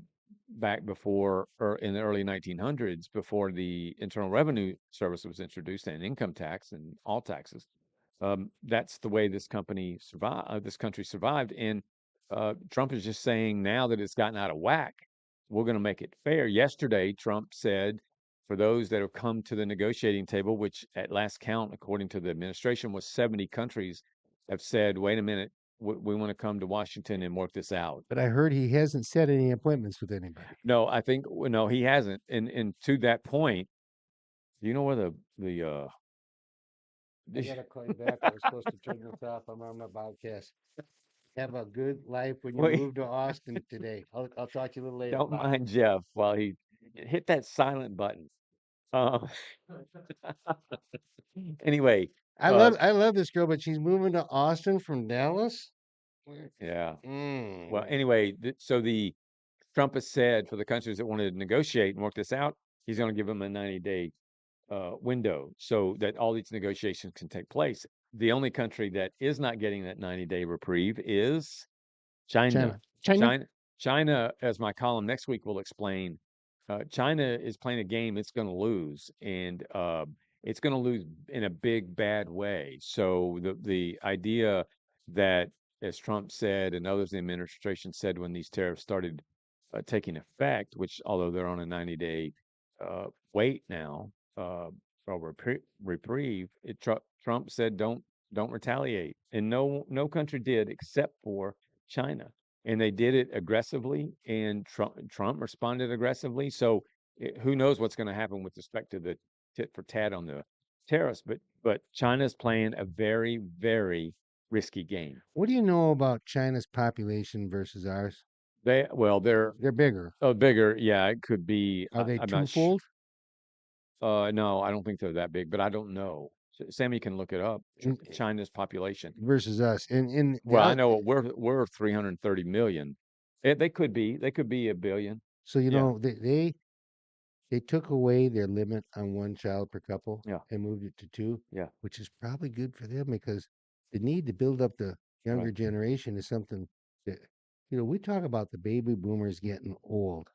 back before or in the early 1900s, before the Internal Revenue Service was introduced, and income tax and all taxes. That's the way this company survived. This country survived, and Trump is just saying now that it's gotten out of whack, we're going to make it fair. Yesterday, Trump said, for those that have come to the negotiating table, which at last count, according to the administration, was 70 countries, have said, "Wait a minute, we want to come to Washington and work this out." But I heard he hasn't set any appointments with anybody. No, I think no, he hasn't. And to that point, do you know where the I gotta call you back. I was supposed to turn this off. I'm on my podcast. Have a good life when you wait, move to Austin today. I'll talk to you a little later. don't Bye. mind Jeff while he hit that silent button. Uh, anyway, uh, I love this girl, but she's moving to Austin from Dallas. yeah. Well, Mm. anyway, so the Trump has said for the countries that want to negotiate and work this out, he's going to give them a 90-day window so that all these negotiations can take place. The only country that is not getting that 90-day reprieve is China. China. China, as my column next week will explain, China is playing a game it's going to lose, and it's going to lose in a big, bad way. So the idea that, as Trump said and others in the administration said when these tariffs started taking effect, which although they're on a 90-day wait now, or reprieve, Trump said don't retaliate, and no country did except for China, and they did it aggressively, and Trump responded aggressively. So who knows what's going to happen with respect to the tit for tat on the tariffs? But China's playing a very, very risky game. What do you know about China's population versus ours? They're They're bigger. bigger. Yeah, it could be. Are they I'm not sure. twofold? No, I don't think they're that big, but I don't know. Sammy can look it up. In- China's population. versus us? In the Well, I know we're 330 million. They could be. They could be a billion. so you Yeah. know they took away their limit on one child per couple Yeah. and moved it to two, Yeah. which is probably good for them because the need to build up the younger Right. generation is something that we talk about the baby boomers getting old,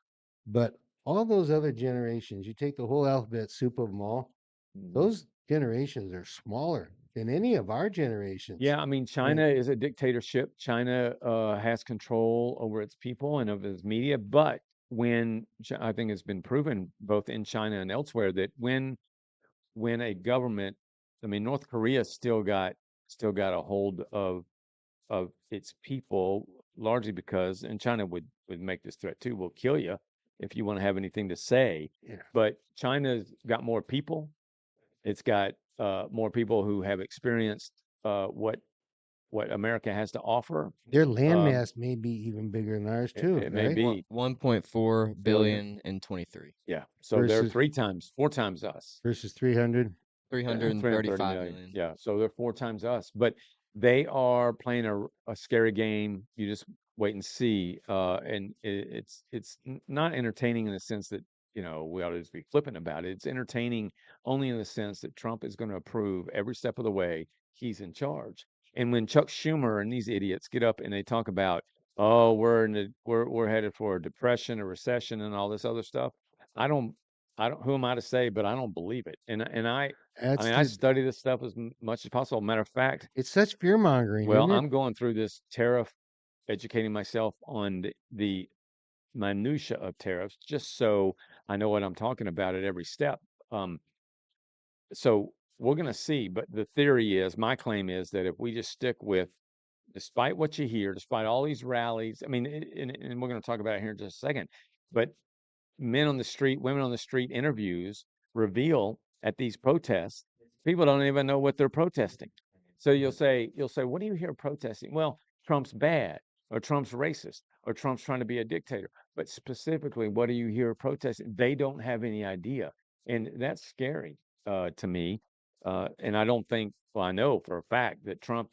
but all those other generations, you take the whole alphabet soup of them all, Mhm. those generations are smaller than any of our generations. Yeah, I mean, China is a dictatorship. China has control over its people and of its media. But I think it's been proven both in China and elsewhere that when a government, I mean, North Korea still got a hold of its people, largely because, and China would make this threat too, we'll kill you if you want to have anything to say. Yeah. But China's got more people. It's got more people who have experienced what America has to offer. Their landmass may be even bigger than ours too, It may right? be 1.4 billion in 23. yeah. So they're Versus 4 times us. versus 300. 335 million. million. Yeah, so they're 4 times us, but they are playing a scary game. You just wait and see. And it's not entertaining in the sense that we ought to just be flippant about it. It's entertaining only in the sense that Trump is going to approve every step of the way. He's in charge. And when Chuck Schumer and these idiots get up and they talk about, oh, we're headed for a depression, a recession, and all this other stuff, I don't. Who am I to say? But I don't believe it. I That's mean, I study this stuff as much as possible. Matter of fact, it's such fear mongering, well, isn't it? I'm going through this tariff, educating myself on the minutia of tariffs, just so I know what I'm talking about at every step. Um, so we're going to see. But the theory is, my claim is that if we just stick with, despite what you hear, despite all these rallies, I mean, and we're going to talk about it here in just a second, but men on the street, women on the street interviews reveal at these protests, people don't even know what they're protesting. So you'll say, what do you hear protesting? Well, Trump's bad, or Trump's racist, or Trump's trying to be a dictator. But specifically, what do you hear protesting? They don't have any idea. And that's scary to me. And I don't think, well, I know for a fact that Trump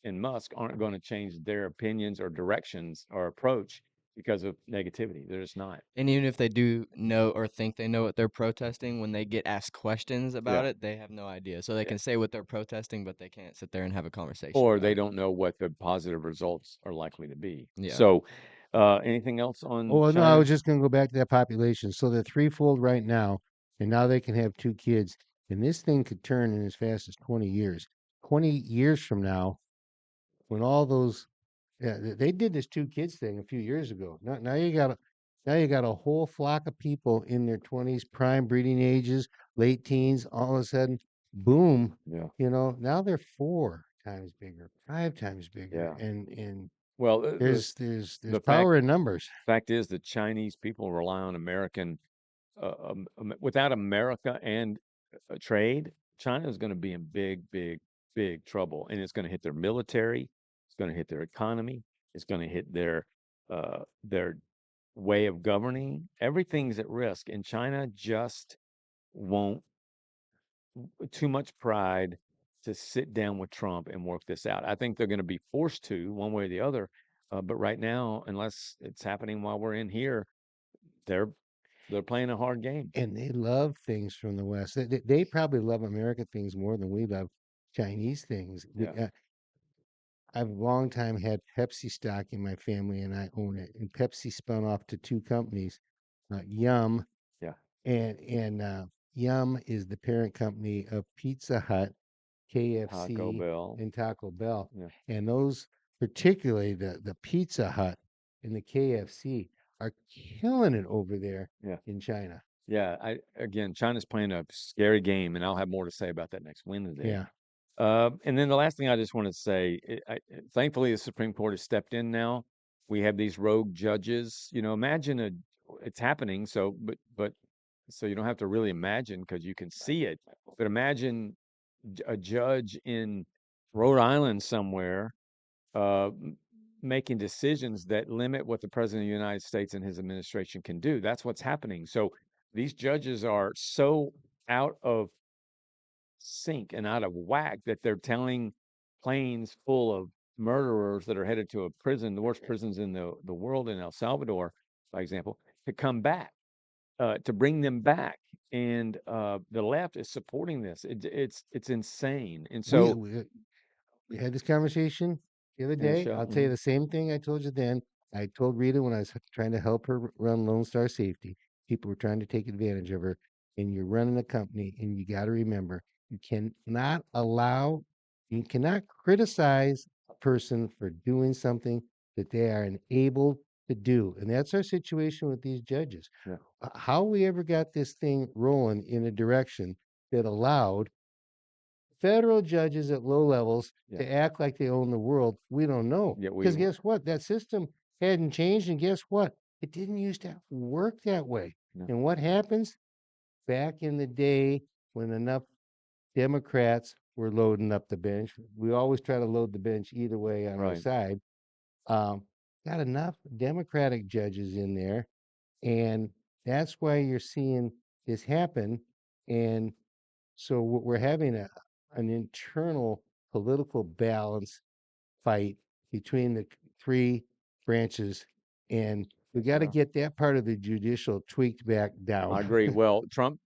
and Musk aren't going to change their opinions or directions or approach because of negativity. They're just not. And even if they do know or think they know what they're protesting, when they get asked questions about Yeah. it, they have no idea. So they Yeah. can say what they're protesting, but they can't sit there and have a conversation. Or about they it. don't know what the positive results are likely to be. Yeah. So, anything else on Oh no, I China? was just going to go back to that population. So they're threefold right now, and now they can have 2 kids, and this thing could turn in as fast as 20 years. 20 years from now, when all those, yeah, they did this 2 kids thing a few years ago. Now you got a whole flock of people in their 20s, prime breeding ages, late teens. All of a sudden, boom! Yeah. Now they're 4 times bigger, 5 times bigger, Yeah. and Well, there's the power in numbers. fact is the Chinese people rely on American, without America and trade, China is going to be in big, big, big trouble, and it's going to hit their military. It's going to hit their economy. It's going to hit their way of governing. Everything's at risk, and China just won't, too much pride to sit down with Trump and work this out. I think they're going to be forced to one way or the other. But right now, unless it's happening while we're in here, they're playing a hard game. And they love things from the West. They probably love American things more than we love Chinese things. Yeah. I've a long time had Pepsi stock in my family, and I own it. And Pepsi spun off to 2 companies, Yum, Yeah. and Yum is the parent company of Pizza Hut, KFC, Taco Bell. and Taco Bell. Yeah. And those, particularly the Pizza Hut and the KFC, are killing it over there Yeah. in China. Yeah. Again, China's playing a scary game, and I'll have more to say about that next Wednesday. Yeah. And then the last thing I just wanted to say, thankfully the Supreme Court has stepped in now. We have these rogue judges. Imagine it's happening. But so you don't have to really imagine because you can see it. But imagine a judge in Rhode Island somewhere making decisions that limit what the president of the United States and his administration can do. That's what's happening. So these judges are so out of sync and out of whack that they're telling planes full of murderers that are headed to a prison, the worst prisons in the world in El Salvador, by example, to come back, to bring them back. And the left is supporting this. It's insane. And so We had this conversation the other in the day. show, I'll tell you the same thing I told you then. I told Rita when I was trying to help her run Lone Star Safety. People were trying to take advantage of her, and you're running a company, and you got to remember you cannot allow You cannot criticize a person for doing something that they are unable to do. And that's our situation with these judges. Yeah. How we ever got this thing rolling in a direction that allowed federal judges at low levels to act like they own the world, we don't know. Yeah, Because guess what? That system hadn't changed. And guess what? It didn't used to work that way. No. And what happens? Back in the day when enough Democrats were loading up the bench, we always try to load the bench either way on our Right. side. Got enough Democratic judges in there. And that's why you're seeing this happen. And so we're having an internal political balance fight between the three branches, and we got to Yeah. get that part of the judicial tweaked back down. I agree. Well, Trump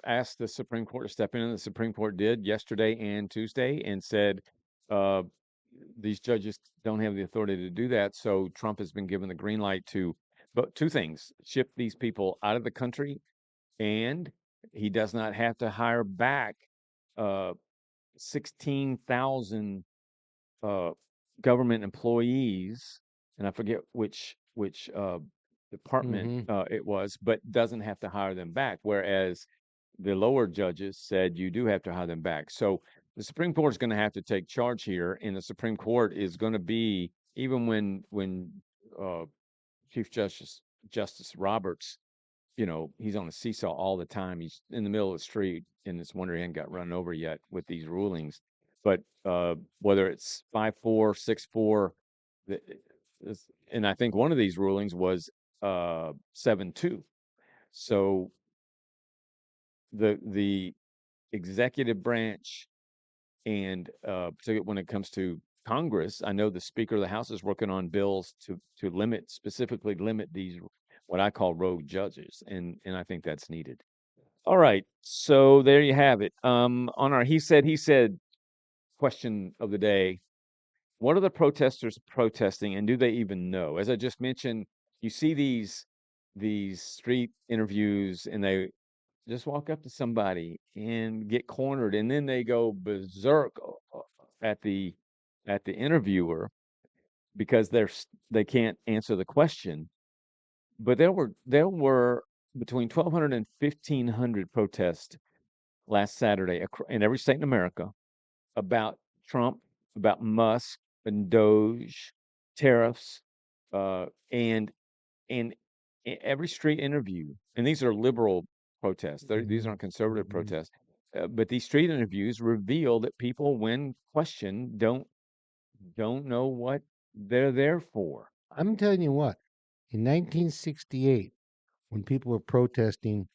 asked the Supreme Court to step in, and the Supreme Court did yesterday and Tuesday, and said uh, these judges don't have the authority to do that. So Trump has been given the green light to, but two things: ship these people out of the country, and he does not have to hire back 16,000 government employees, and I forget which department Mhm. it was, but doesn't have to hire them back. Whereas the lower judges said you do have to hire them back. So the Supreme Court is going to have to take charge here, and the Supreme Court is going to be, even when uh, Chief Justice Roberts, he's on a seesaw all the time. He's in the middle of the street, and it's wonder he hasn't got run over yet with these rulings. But whether it's 5-4, 6-4, and I think one of these rulings was 7-2. So the executive branch, and particularly when it comes to Congress, I know the Speaker of the House is working on bills to specifically limit these, what I call rogue judges, and I think that's needed. All right, so there you have it. On our he said question of the day: what are the protesters protesting, and do they even know? As I just mentioned, you see these street interviews, and they just walk up to somebody and get cornered, and then they go berserk at the interviewer because they can't answer the question. But there were between 1,200 and 1,500 protests last Saturday in every state in America about Trump, about Musk and Doge, tariffs, and in every street interview, and these are liberal protests. These aren't conservative Mhm. protests, but these street interviews reveal that people, when questioned, don't know what they're there for. I'm telling you what, in 1968, when people were protesting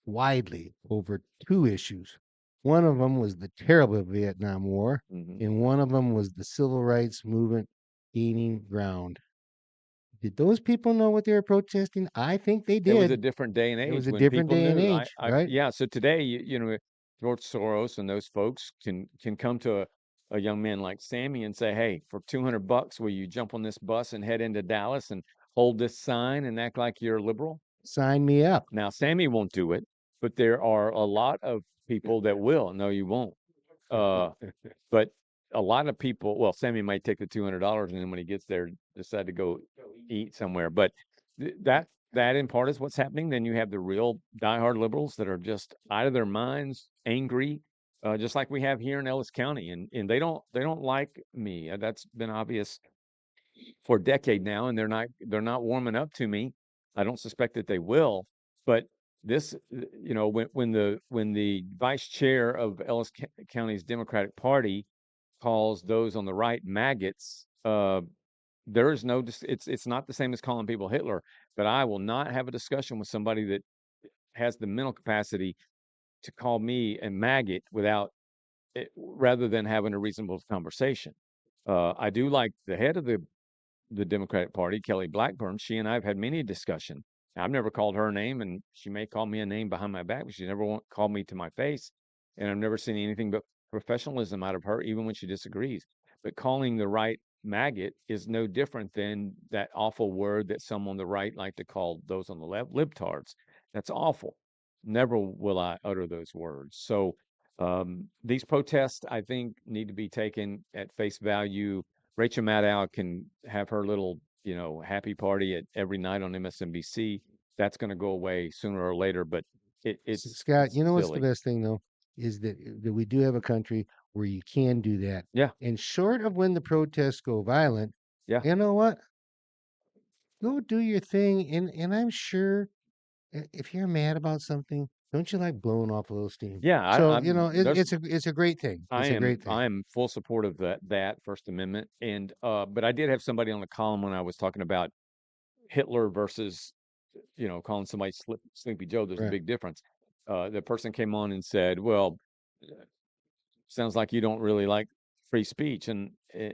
widely over two issues, one of them was the terrible Vietnam War, Mhm. and one of them was the civil rights movement gaining ground. Did those people know what they were protesting? I think they It was a did. different day and It was age a when different people day and knew. age, right? Yeah. So today, George Soros and those folks can come to a young man like Sammy and say, "Hey, for $200, will you jump on this bus and head into Dallas and hold this sign and act like you're a liberal?" Sign me up. Now, Sammy won't do it, but there are a lot of people that will. No, you won't. But a lot of people, well, Sammy might take the $200, and then when he gets there, decide to go eat somewhere. But that in part is what's happening. Then you have the real diehard liberals that are just out of their minds, angry, just like we have here in Ellis County, and they don't like me. That's been obvious for a decade now, and they're not warming up to me. I don't suspect that they will, but this, when the vice chair of Ellis County's Democratic Party calls those on the right maggots, there is no. It's not the same as calling people Hitler. But I will not have a discussion with somebody that has the mental capacity to call me a maggot rather than having a reasonable conversation. I do like the head of the Democratic Party, Kelly Blackburn. She and I have had many a discussion. I've never called her a name, and she may call me a name behind my back, but she never called me to my face. And I've never seen anything but professionalism out of her, even when she disagrees. But calling the right maggot is no different than that awful word that some on the right like to call those on the left libtards. That's awful. Never will I utter those words. So These protests, I think, need to be taken at face value. Rachel Maddow can have her little, happy party at every night on MSNBC. That's going to go away sooner or later, but Scott, it's you know what's the silly. best thing though is that we do have a country where you can do that. Yeah, And short of when the protests go violent, yeah, you know what? Go do your thing, and I'm sure if you're mad about something, don't you like blowing off a little steam? yeah. So There's it's a great thing. I It's a am great thing. I am full support of that First Amendment, and but I did have somebody on the column when I was talking about Hitler versus calling somebody Sleepy Joe. There's a Right. big difference. The person came on and said, "Well, sounds like you don't really like free speech, and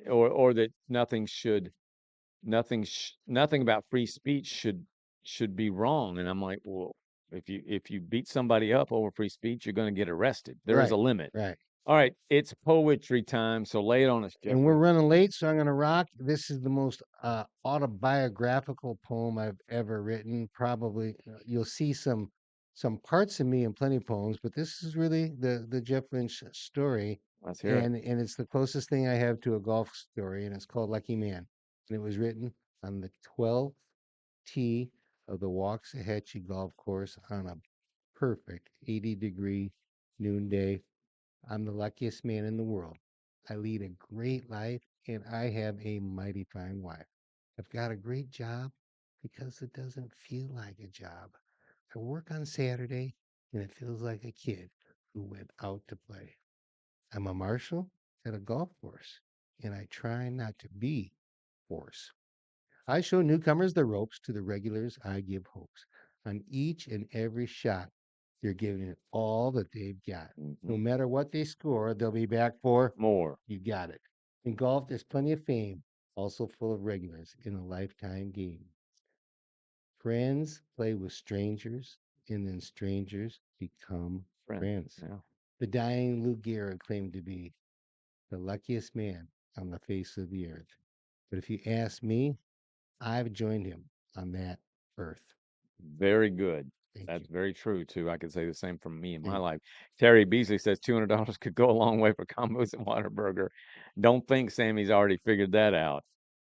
or that nothing about free speech should be wrong." And I'm like, well, if you beat somebody up over free speech, you're going to get arrested. There is a Right. limit. Right. All right, it's poetry time, so lay it on us, And we're Jeffrey. running late, so I'm going to rock. This is the most autobiographical poem I've ever written. Probably you'll see some parts of me in plenty of poems, but this is really the Jeff Lynch story, Let's hear it. and it's the closest thing I have to a golf story, and it's called Lucky Man, and it was written on the 12th tee of the Waxahachie Golf Course on a perfect 80-degree noonday. I'm the luckiest man in the world. I lead a great life and I have a mighty fine wife. I've got a great job because it doesn't feel like a job. I work on Saturday and it feels like a kid who went out to play. I'm a marshal at a golf course and I try not to be force. I show newcomers the ropes, to the regulars I give hopes. On each and every shot, they're giving it all that they've got. No Mhm. matter what they score, they'll be back for More. you got it. In golf, there's plenty of fame, also full of regulars in a lifetime game. Friends play with strangers, and then strangers become Friend. friends. Yeah. The dying Lou Gehrig claimed to be the luckiest man on the face of the earth. But if you ask me, I've joined him on that earth. Very good. Thank you. That's very true too. I could say the same from me in my Thank life. Terry Beasley says $200 could go a long way for combos and Whataburger. Don't think Sammy's already figured that out.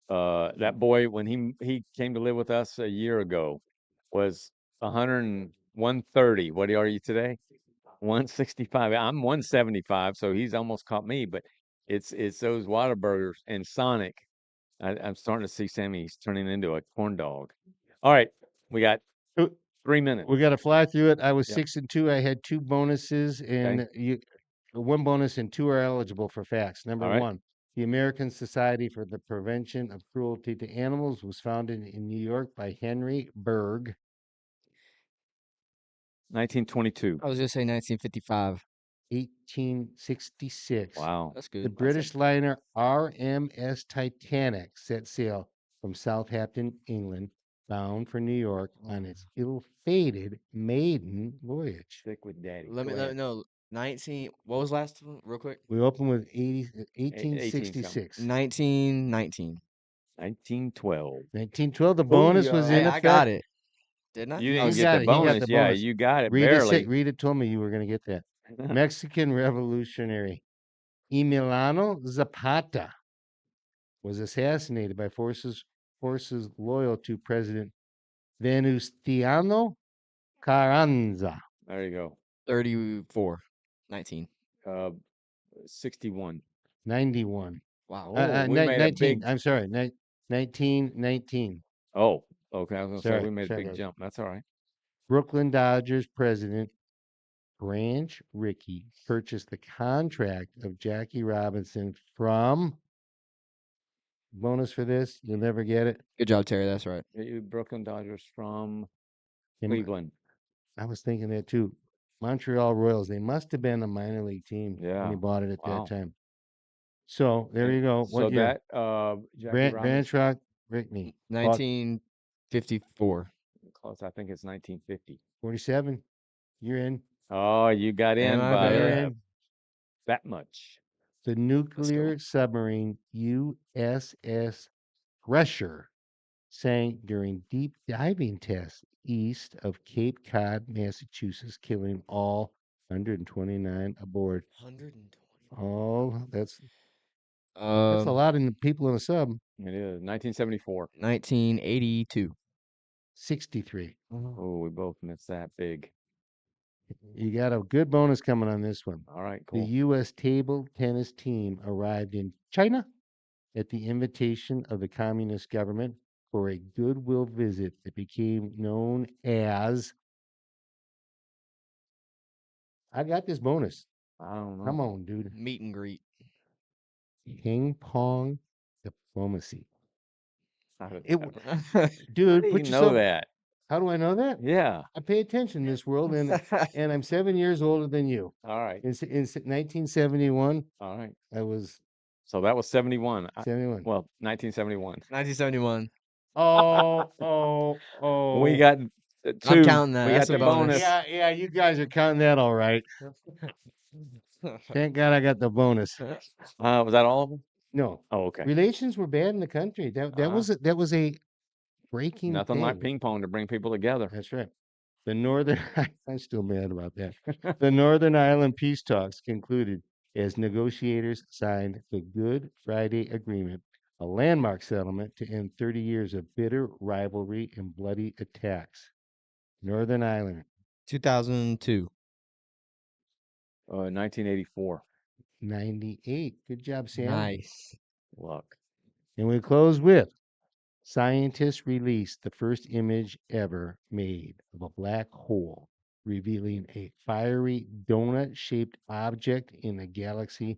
That boy, when he came to live with us a year ago, was 100 and 130. What are you today? 165. I'm 175, so he's almost caught me. But it's those Whataburgers and Sonic. I'm starting to see Sammy. He's turning into a corn dog. All right, we got you. 3 minutes. We got to fly through it. I was Yep. 6-2. I had two bonuses, Okay. and one bonus and two are eligible for facts. Number All right. one, the American Society for the Prevention of Cruelty to Animals was founded in New York by Henry Berg. 1922. I was gonna say 1955. 1866. Wow. That's The good. British liner RMS Titanic set sail from Southampton, England, bound for New York on its ill-fated maiden voyage. Stick with daddy. Let Go me ahead. no 19. What was last one? Real quick. We opened with 18 something. 1866. 1919. 1912. 1912. The bonus was Hey, in Booyah. I got effect. it. Didn't I? You Oh, didn't He get the got it. He got bonus. the Yeah, bonus. you got it Rita barely. Rita told me you were going to get that. Mexican revolutionary Emiliano Zapata was assassinated by forces loyal to President Venustiano Carranza. There you go. 34. 19. Uh, 61. 91. Wow. Oh, we made a 19. big. I'm sorry. 1919. Oh, okay. I was gonna say Sorry. we made a Sorry, big guys. jump. That's all right. Brooklyn Dodgers president Branch Rickey purchased the contract of Jackie Robinson from, bonus for this, you'll never get it. Good job, Terry. That's right. You Brooklyn Dodgers from Him- Cleveland. I was thinking that too. Montreal Royals. They must have been a minor league team when Yeah. he bought it at Wow. that time. So there And you go. so What year? that Jackie Robinson. Branch Rickey. 1954. Close. I think it's 1950. 47. You're in. Oh, you got Am in I, by You're baby? in. that much. The nuclear submarine USS Thresher sank during deep diving tests east of Cape Cod, Massachusetts, killing all 129 aboard. 120. Oh, that's a Um, lot in the people in a sub. It is 1974. 1982. 63. Oh, we both missed that big. You got a good bonus coming on this one. All right, The cool. U.S. table tennis team arrived in China at the invitation of the communist government for a goodwill visit that became known as. I got this bonus. I don't know. Come on, dude. Meet and greet. Ping pong diplomacy. How did It, that- w- How dude, do you put know yourself. that? How do I know that? Yeah. I pay attention in this world, and I'm 7 years older than you. All right. In 1971, All right. I was So that was 71. 71. Well, 1971. 1971. Oh. We got I'm two. counting that. We That's got a the bonus. bonus. Yeah, you guys are counting that all right. Thank God I got the bonus. Was that all of them? No, Oh, okay. relations were bad in the country. That was a breaking Nothing thing. like ping pong to bring people together. That's right. The Northern I'm still mad about that. The Northern Ireland peace talks concluded as negotiators signed the Good Friday Agreement, a landmark settlement to end 30 years of bitter rivalry and bloody attacks. Northern Ireland, 2002. 1984. 98. Good job, Sam. Nice. Look. And we close with scientists released the first image ever made of a black hole, revealing a fiery donut shaped object in the galaxy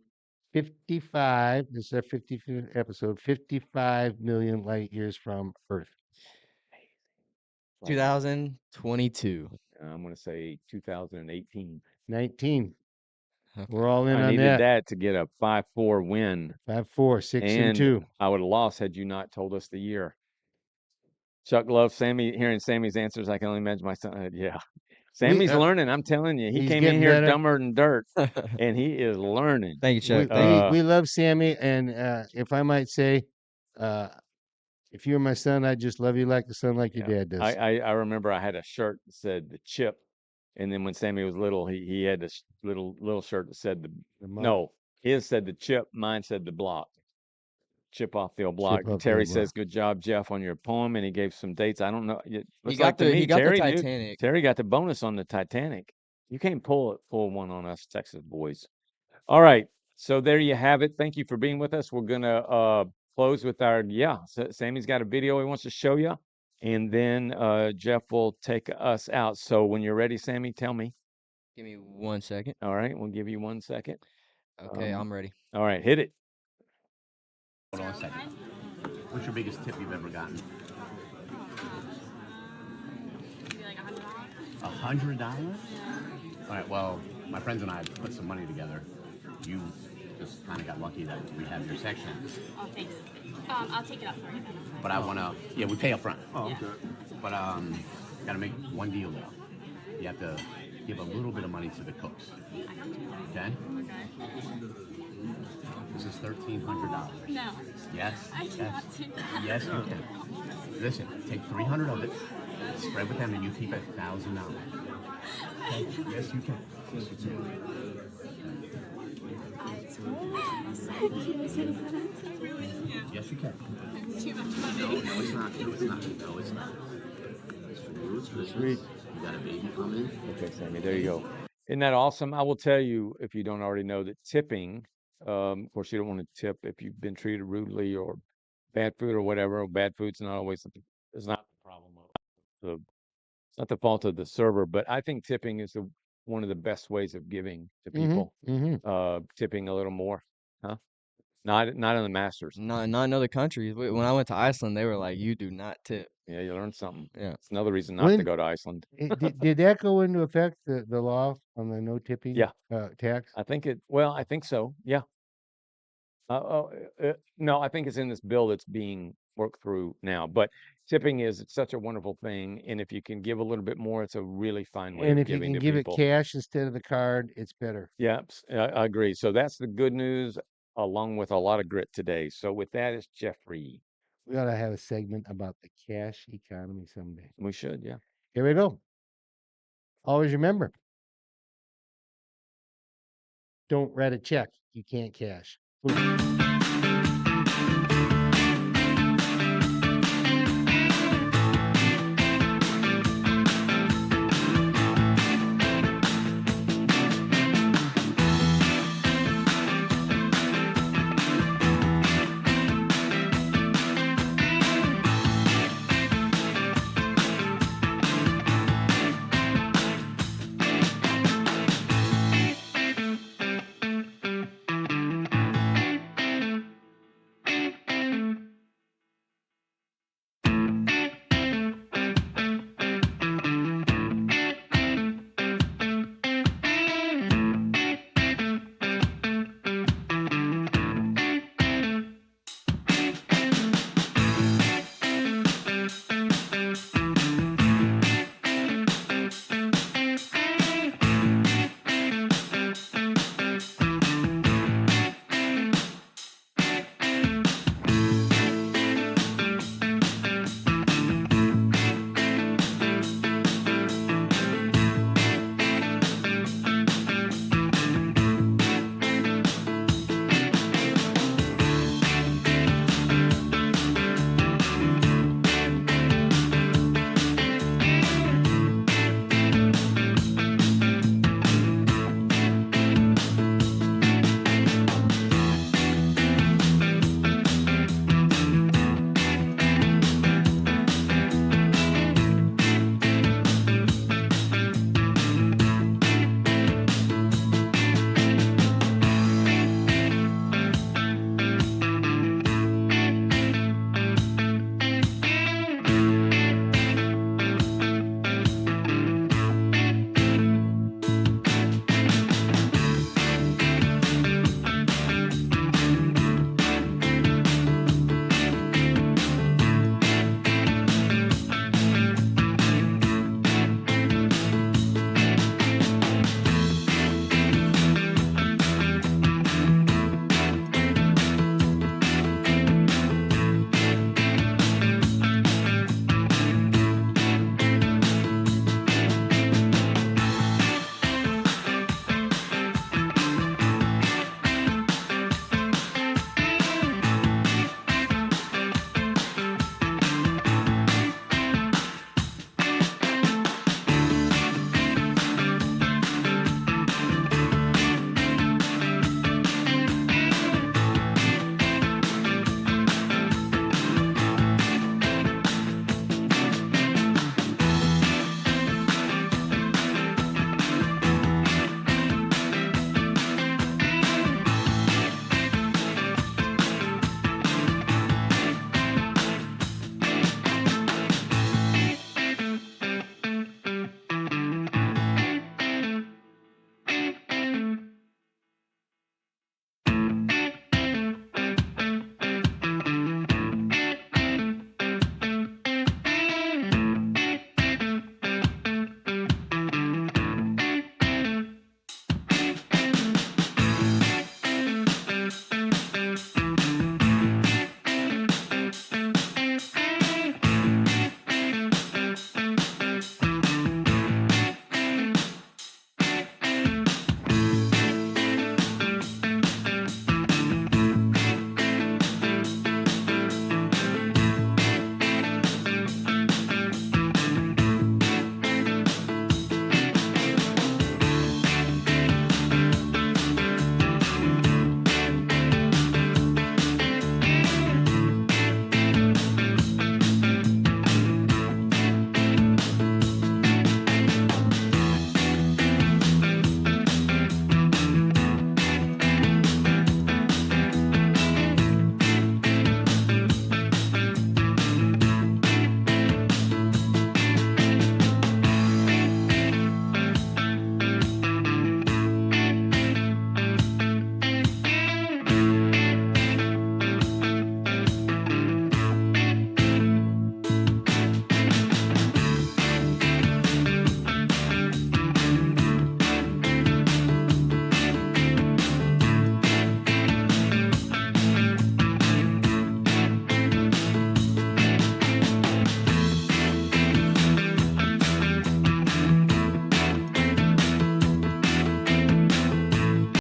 55. This is our 55th episode, 55 million light years from Earth. 2022. I'm going to say 2018. 19. Okay. We're all in I on needed that. that to get a 5-4 win. 5-4, 6 and And 2. I would have lost had you not told us the year. Chuck loves Sammy. Hearing Sammy's answers, I can only imagine my son. Yeah. Sammy's learning. I'm telling you. He he's came in getting here better. dumber than dirt, and he is learning. Thank you, Chuck. We, Thank we love Sammy, and if I might say, if you were my son, I'd just love you like the son, like your Yeah. dad does. I remember I had a shirt that said the chip, and then when Sammy was little, he had this little shirt that said his said the chip, mine said the block. Chip off the old block. Chip off the Terry old block. says, "Good job, Jeff, on your poem," and he gave some dates. I don't know. It looks got like to the- me he got the Terry knew. Titanic. Terry got the bonus on the Titanic. You can't pull one on us Texas boys. All right. So there you have it. Thank you for being with us. We're gonna close with our Sammy's got a video he wants to show you, and then Jeff will take us out. So when you're ready, Sammy, tell me. Give me 1 second. All right, we'll give you 1 second. Okay, I'm ready. All right, hit it. Hold on a second. What's your biggest tip you've ever gotten? Maybe like $100. $100? All right. Well, my friends and I put some money together. You just kind of got lucky that we have your section. Oh, thanks. I'll take it up for you then. But I want to. Yeah, we pay up front. Oh, okay. But gotta make one deal though. You have to give a little bit of money to the cooks. Okay? Okay. This is $1,300. No. Yes. I cannot do that. Yes, you can. Listen, take 300 of it, spread with them, and you keep $1,000. Okay? Yes, you can. Yes, you can. I really can't. Yes, you can. It's too much money. No, it's not. No, it's not. No, it's not. It's for you. It's Christmas. Sweet. You got a baby coming. Okay, Sammy, there you go. Isn't that awesome? I will tell you, if you don't already know, that tipping, of course, you don't want to tip if you've been treated rudely or bad food or whatever. Bad food's not always it's not the problem it's not the fault of the server, but I think tipping is one of the best ways of giving to people. Tipping a little more, huh? Not in the Masters. Not in other countries. When I went to Iceland, they were like, "You do not tip." Yeah, you learned something. Yeah. It's another reason not to go to Iceland. Did that go into effect, the law on the no tipping tax? I think I think so. Yeah. No, I think it's in this bill that's being worked through now. But tipping is such a wonderful thing, and if you can give a little bit more, it's a really fine way And of if you giving can to give people. it cash instead of the card, it's better. Yeah, I agree. So that's the good news, along with a lot of grit today. So with that, it's Jeffrey. We ought to have a segment about the cash economy someday. We should, yeah. Here we go. Always remember, Don't write a check you can't cash.